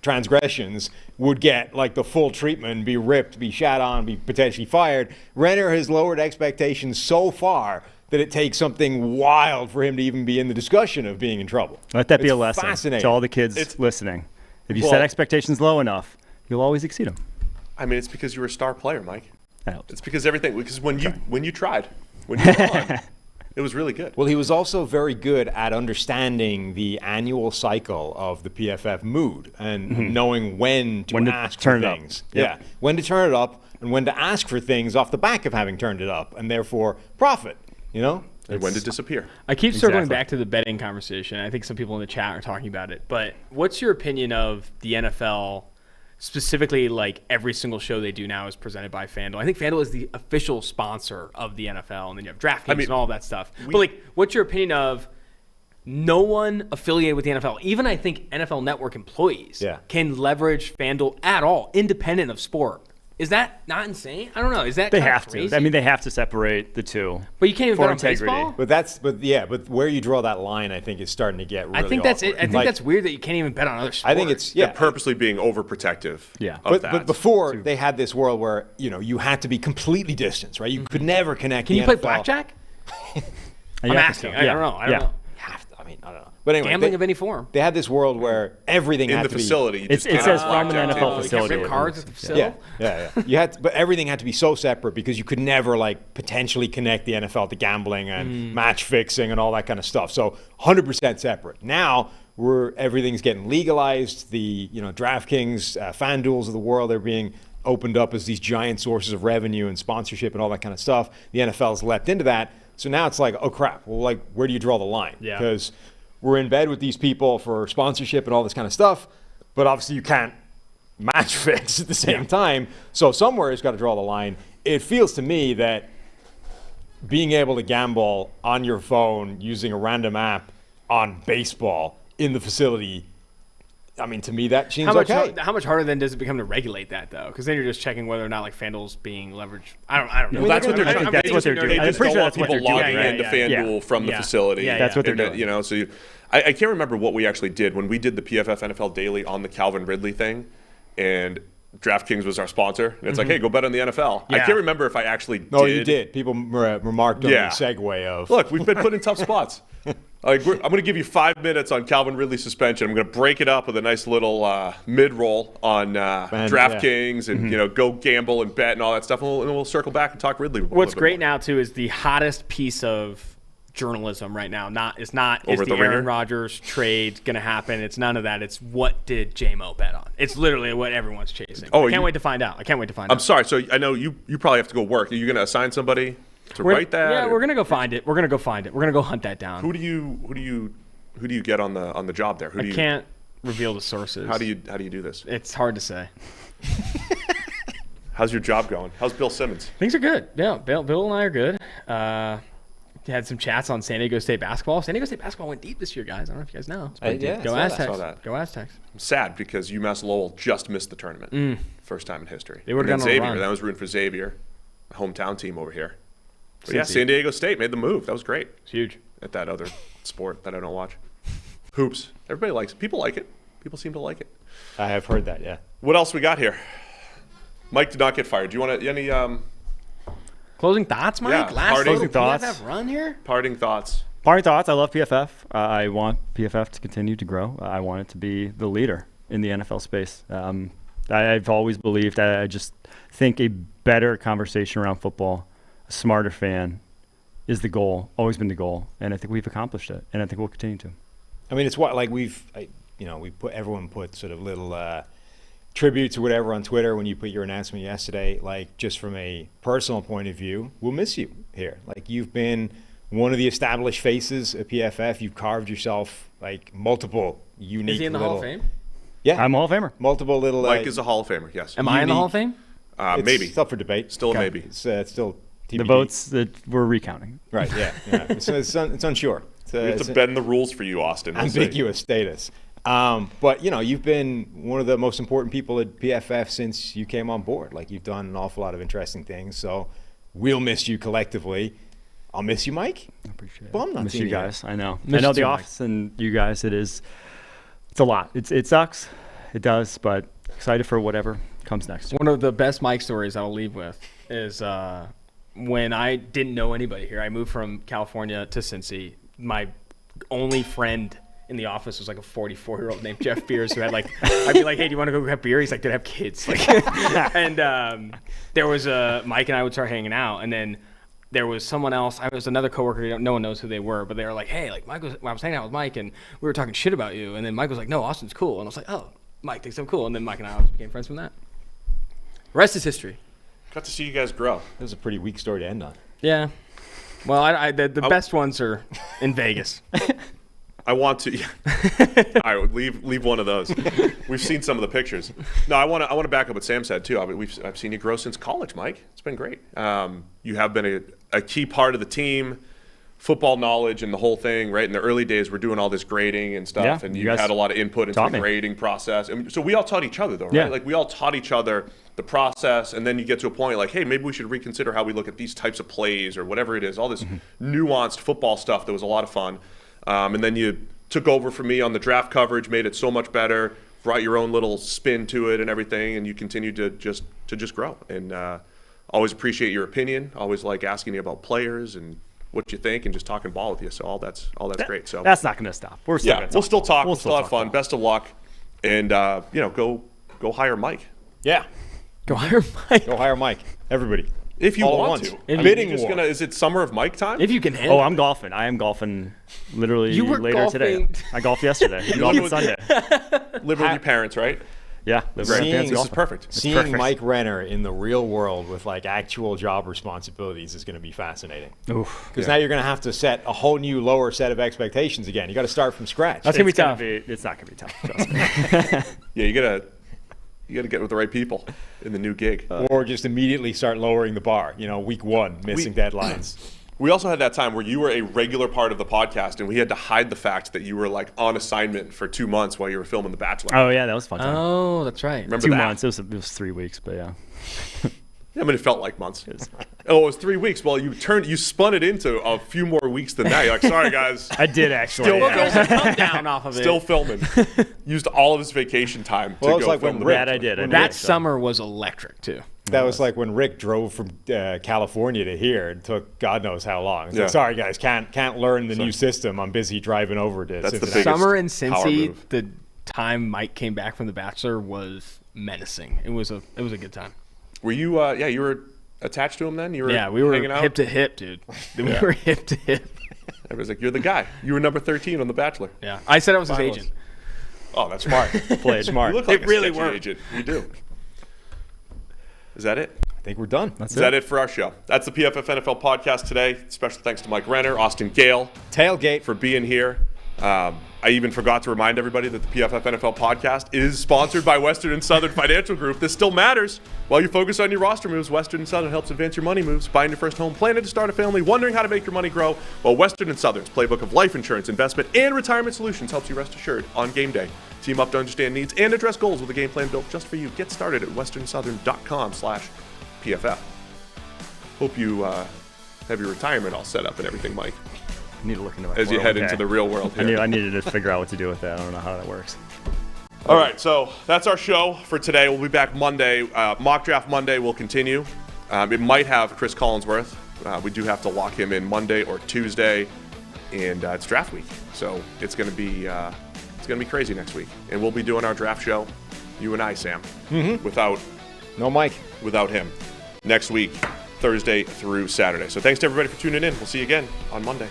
transgressions would get the full treatment, be ripped, be shat on, be potentially fired. Renner has lowered expectations so far that it takes something wild for him to even be in the discussion of being in trouble. Let that be a lesson to all the kids listening. If you set expectations low enough, you'll always exceed them. I mean, it's because you were a star player, Mike. That helps. It's because when you tried, when you were on, it was really good. Well, he was also very good at understanding the annual cycle of the PFF mood and knowing when to ask for things. Yep. Yeah, when to turn it up and when to ask for things off the back of having turned it up and therefore profit, And when to disappear. I keep circling back to the betting conversation. I think some people in the chat are talking about it. But what's your opinion of the NFL specifically like every single show they do now is presented by FanDuel. I think FanDuel is the official sponsor of the NFL, and then you have DraftKings and all that stuff. But like, what's your opinion of no one affiliated with the NFL? Even I think NFL Network employees can leverage FanDuel at all, independent of sport. Is that not insane? I don't know. Is that they have crazy? to? I mean, they have to separate the two. But you can't even bet on baseball. But where you draw that line, I think is starting to get really. I think that's awkward. it. I think that's weird that you can't even bet on other sports. I think it's They're purposely being overprotective. Yeah, but before they had this world where you had to be completely distanced, right? You could never connect. Can the you play NFL. blackjack? I'm asking. I don't know. I don't know. I don't know. But anyway, gambling of any form. They had this world where everything in had the to facility. be. It says from an NFL facility. You can't rip cards at the facility. Yeah. You had, but everything had to be so separate because you could never like potentially connect the NFL to gambling and match fixing and all that kind of stuff. So 100% separate. Now everything's getting legalized. The DraftKings, FanDuels of the world, they're being opened up as these giant sources of revenue and sponsorship and all that kind of stuff. The NFL's leapt into that. So now it's like, oh crap. Well, like, where do you draw the line? Yeah. Because we're in bed with these people for sponsorship and all this kind of stuff, but obviously you can't match fix at the same time. So somewhere it's got to draw the line. It feels to me that being able to gamble on your phone using a random app on baseball in the facility, I mean, to me that seems okay. How much harder then does it become to regulate that though? Because then you're just checking whether or not like FanDuel's being leveraged. I don't know. Well, that's what they're doing. That's what they're doing. They just don't want people logging doing. into FanDuel from the facility. That's what they're doing. So I can't remember what we actually did when we did the PFF NFL Daily on the Calvin Ridley thing, and DraftKings was our sponsor. And it's like, hey, go bet on the NFL. I can't remember if I actually did. No, you did. People remarked on the segue of. Look, we've been put in tough spots. I'm going to give you 5 minutes on Calvin Ridley's suspension. I'm going to break it up with a nice little mid-roll on DraftKings and go gamble and bet and all that stuff. And we'll circle back and talk Ridley. What's great now too is the hottest piece of journalism right now. Is the Aaron Rodgers trade going to happen? It's none of that. It's what did J-Mo bet on? It's literally what everyone's chasing. I can't wait to find out. I'm sorry. So I know you probably have to go work. Are you going to assign somebody to write that? Yeah, we're gonna go find it. We're gonna go hunt that down. Who do you get on the job there? I can't reveal the sources. How do you do this? It's hard to say. How's your job going? How's Bill Simmons? Things are good. Yeah, Bill and I are good. Had some chats on San Diego State basketball. San Diego State basketball went deep this year, guys. I don't know if you guys know. Go Aztecs. Go Aztecs. I'm sad because UMass Lowell just missed the tournament. First time in history. They were going to run. That was rooting for Xavier, a hometown team over here. But yeah, San Diego State made the move. That was great. It's huge. At that other sport that I don't watch. Hoops. Everybody likes it. People like it. People seem to like it. I have heard that, yeah. What else we got here? Mike did not get fired. Do you want any closing thoughts, Mike? Yeah, Last parting thoughts. PFF run here? Parting thoughts. Parting thoughts. I love PFF. I want PFF to continue to grow. I want it to be the leader in the NFL space. I've always believed. I just think a better conversation around football, a smarter fan, is the goal. Always been the goal, and I think we've accomplished it, and I think we'll continue to. I mean, it's what like everyone put sort of little tributes or whatever on Twitter when you put your announcement yesterday. Like, just from a personal point of view, we'll miss you here. Like, you've been one of the established faces at PFF. You've carved yourself like multiple unique. Is he in the Hall of Fame? Yeah, I'm a Hall of Famer. Multiple little. Mike is a Hall of Famer. Yes. Am I in the Hall of Fame? Maybe. It's up for debate. Still a maybe. It's still TBD. The votes that we're recounting. Right. Yeah. It's unsure. We have to bend the rules for you, Austin. Ambiguous status. But you've been one of the most important people at PFF since you came on board. Like, you've done an awful lot of interesting things. So we'll miss you collectively. I'll miss you, Mike. I appreciate it. Well, I'm not miss you guys. I know. Miss I know you the too, office and you guys. It's a lot. It sucks. It does. But excited for whatever comes next. One of the best Mike stories I'll leave with is when I didn't know anybody here. I moved from California to Cincy. My only friend in the office was like a 44-year-old named Jeff Beers who had like, I'd be like, hey, do you want to go grab beer? He's like, dude, I have kids. Like, and there was Mike and I would start hanging out, and then there was someone else. I was another coworker. No one knows who they were, but they were like, hey, like I was hanging out with Mike, and we were talking shit about you. And then Mike was like, no, Austin's cool. And I was like, oh, Mike thinks I'm cool. And then Mike and I always became friends from that. The rest is history. Got to see you guys grow. That was a pretty weak story to end on. Yeah. Well, the best ones are in Vegas. I want to. Yeah. All right, leave one of those. We've seen some of the pictures. No, I want to back up what Sam said too. I mean, I've seen you grow since college, Mike. It's been great. You have been a key part of the team, football knowledge and the whole thing. Right in the early days, we're doing all this grading and stuff, and you had a lot of input into the grading process. And so we all taught each other, though, right? Yeah. Like we all taught each other the process, and then you get to a point like, hey, maybe we should reconsider how we look at these types of plays or whatever it is. All this nuanced football stuff that was a lot of fun. And then you took over for me on the draft coverage, made it so much better, brought your own little spin to it and everything, and you continued to just grow. And always appreciate your opinion. Always like asking you about players and what you think, and just talking ball with you. So all that's great. So that's not going to stop. We're still we'll still talk. We'll still have fun. Best of luck, and go hire Mike. Yeah, go hire Mike. Go hire Mike. Everybody. If you want to. Bidding war. Is it summer of Mike time? If you can handle I'm golfing. I am golfing literally later today. I golfed yesterday. I golfed on Sunday. Live with your parents, right? Yeah. This is perfect. Seeing Mike Renner in the real world with like actual job responsibilities is going to be fascinating. Because now you're going to have to set a whole new lower set of expectations again. You got to start from scratch. That's going to be tough. It's not going to be tough. Trust me. Yeah, you got to get with the right people in the new gig. Or just immediately start lowering the bar. Week one, missing deadlines. We also had that time where you were a regular part of the podcast, and we had to hide the fact that you were like on assignment for 2 months while you were filming The Bachelor. Oh, yeah, that was fun time. Oh, that's right. Remember 2 that? months. It was 3 weeks, but yeah. Yeah, I mean, it felt like months. It was 3 weeks. Well, you spun it into a few more weeks than that. You're like, sorry, guys. I did actually. Still filming. Come down off of it. Still filming. Used all of his vacation time to go film the Bachelor. I did. That summer was electric, too. That was like when Rick drove from California to here. It took God knows how long. It's like, sorry, guys, can't learn the new system. I'm busy driving over to Cincinnati. Summer in Cincy, the time Mike came back from The Bachelor was menacing. It was a good time. Were you? You were attached to him then. You were. Yeah, we were hanging out? hip to hip, dude. We were hip to hip. Everybody's like, you're the guy. You were number 13 on The Bachelor. Yeah, I said I was his agent. Oh, that's smart. Played smart. You look like it really sketchy worked. Agent. You do. Is that it? I think we're done. Is that it for our show? That's the PFF NFL podcast today. Special thanks to Mike Renner, Austin Gayle, Tailgate for being here. I even forgot to remind everybody that the PFF NFL podcast is sponsored by Western and Southern Financial Group. This still matters. While you focus on your roster moves, Western and Southern helps advance your money moves. Buying your first home, planning to start a family, wondering how to make your money grow. Well, Western and Southern's playbook of life insurance, investment, and retirement solutions helps you rest assured on game day. Team up to understand needs and address goals with a game plan built just for you. Get started at westernsouthern.com/PFF. Hope you have your retirement all set up and everything, Mike. I need to look into my as you head into the real world here. I needed to figure out what to do with that. I don't know how that works. All right, so that's our show for today. We'll be back Monday. Mock Draft Monday will continue. It might have Chris Collinsworth. We do have to lock him in Monday or Tuesday, and it's draft week, so it's going to be crazy next week. And we'll be doing our draft show, you and I, Sam, without him next week, Thursday through Saturday. So thanks to everybody for tuning in. We'll see you again on Monday.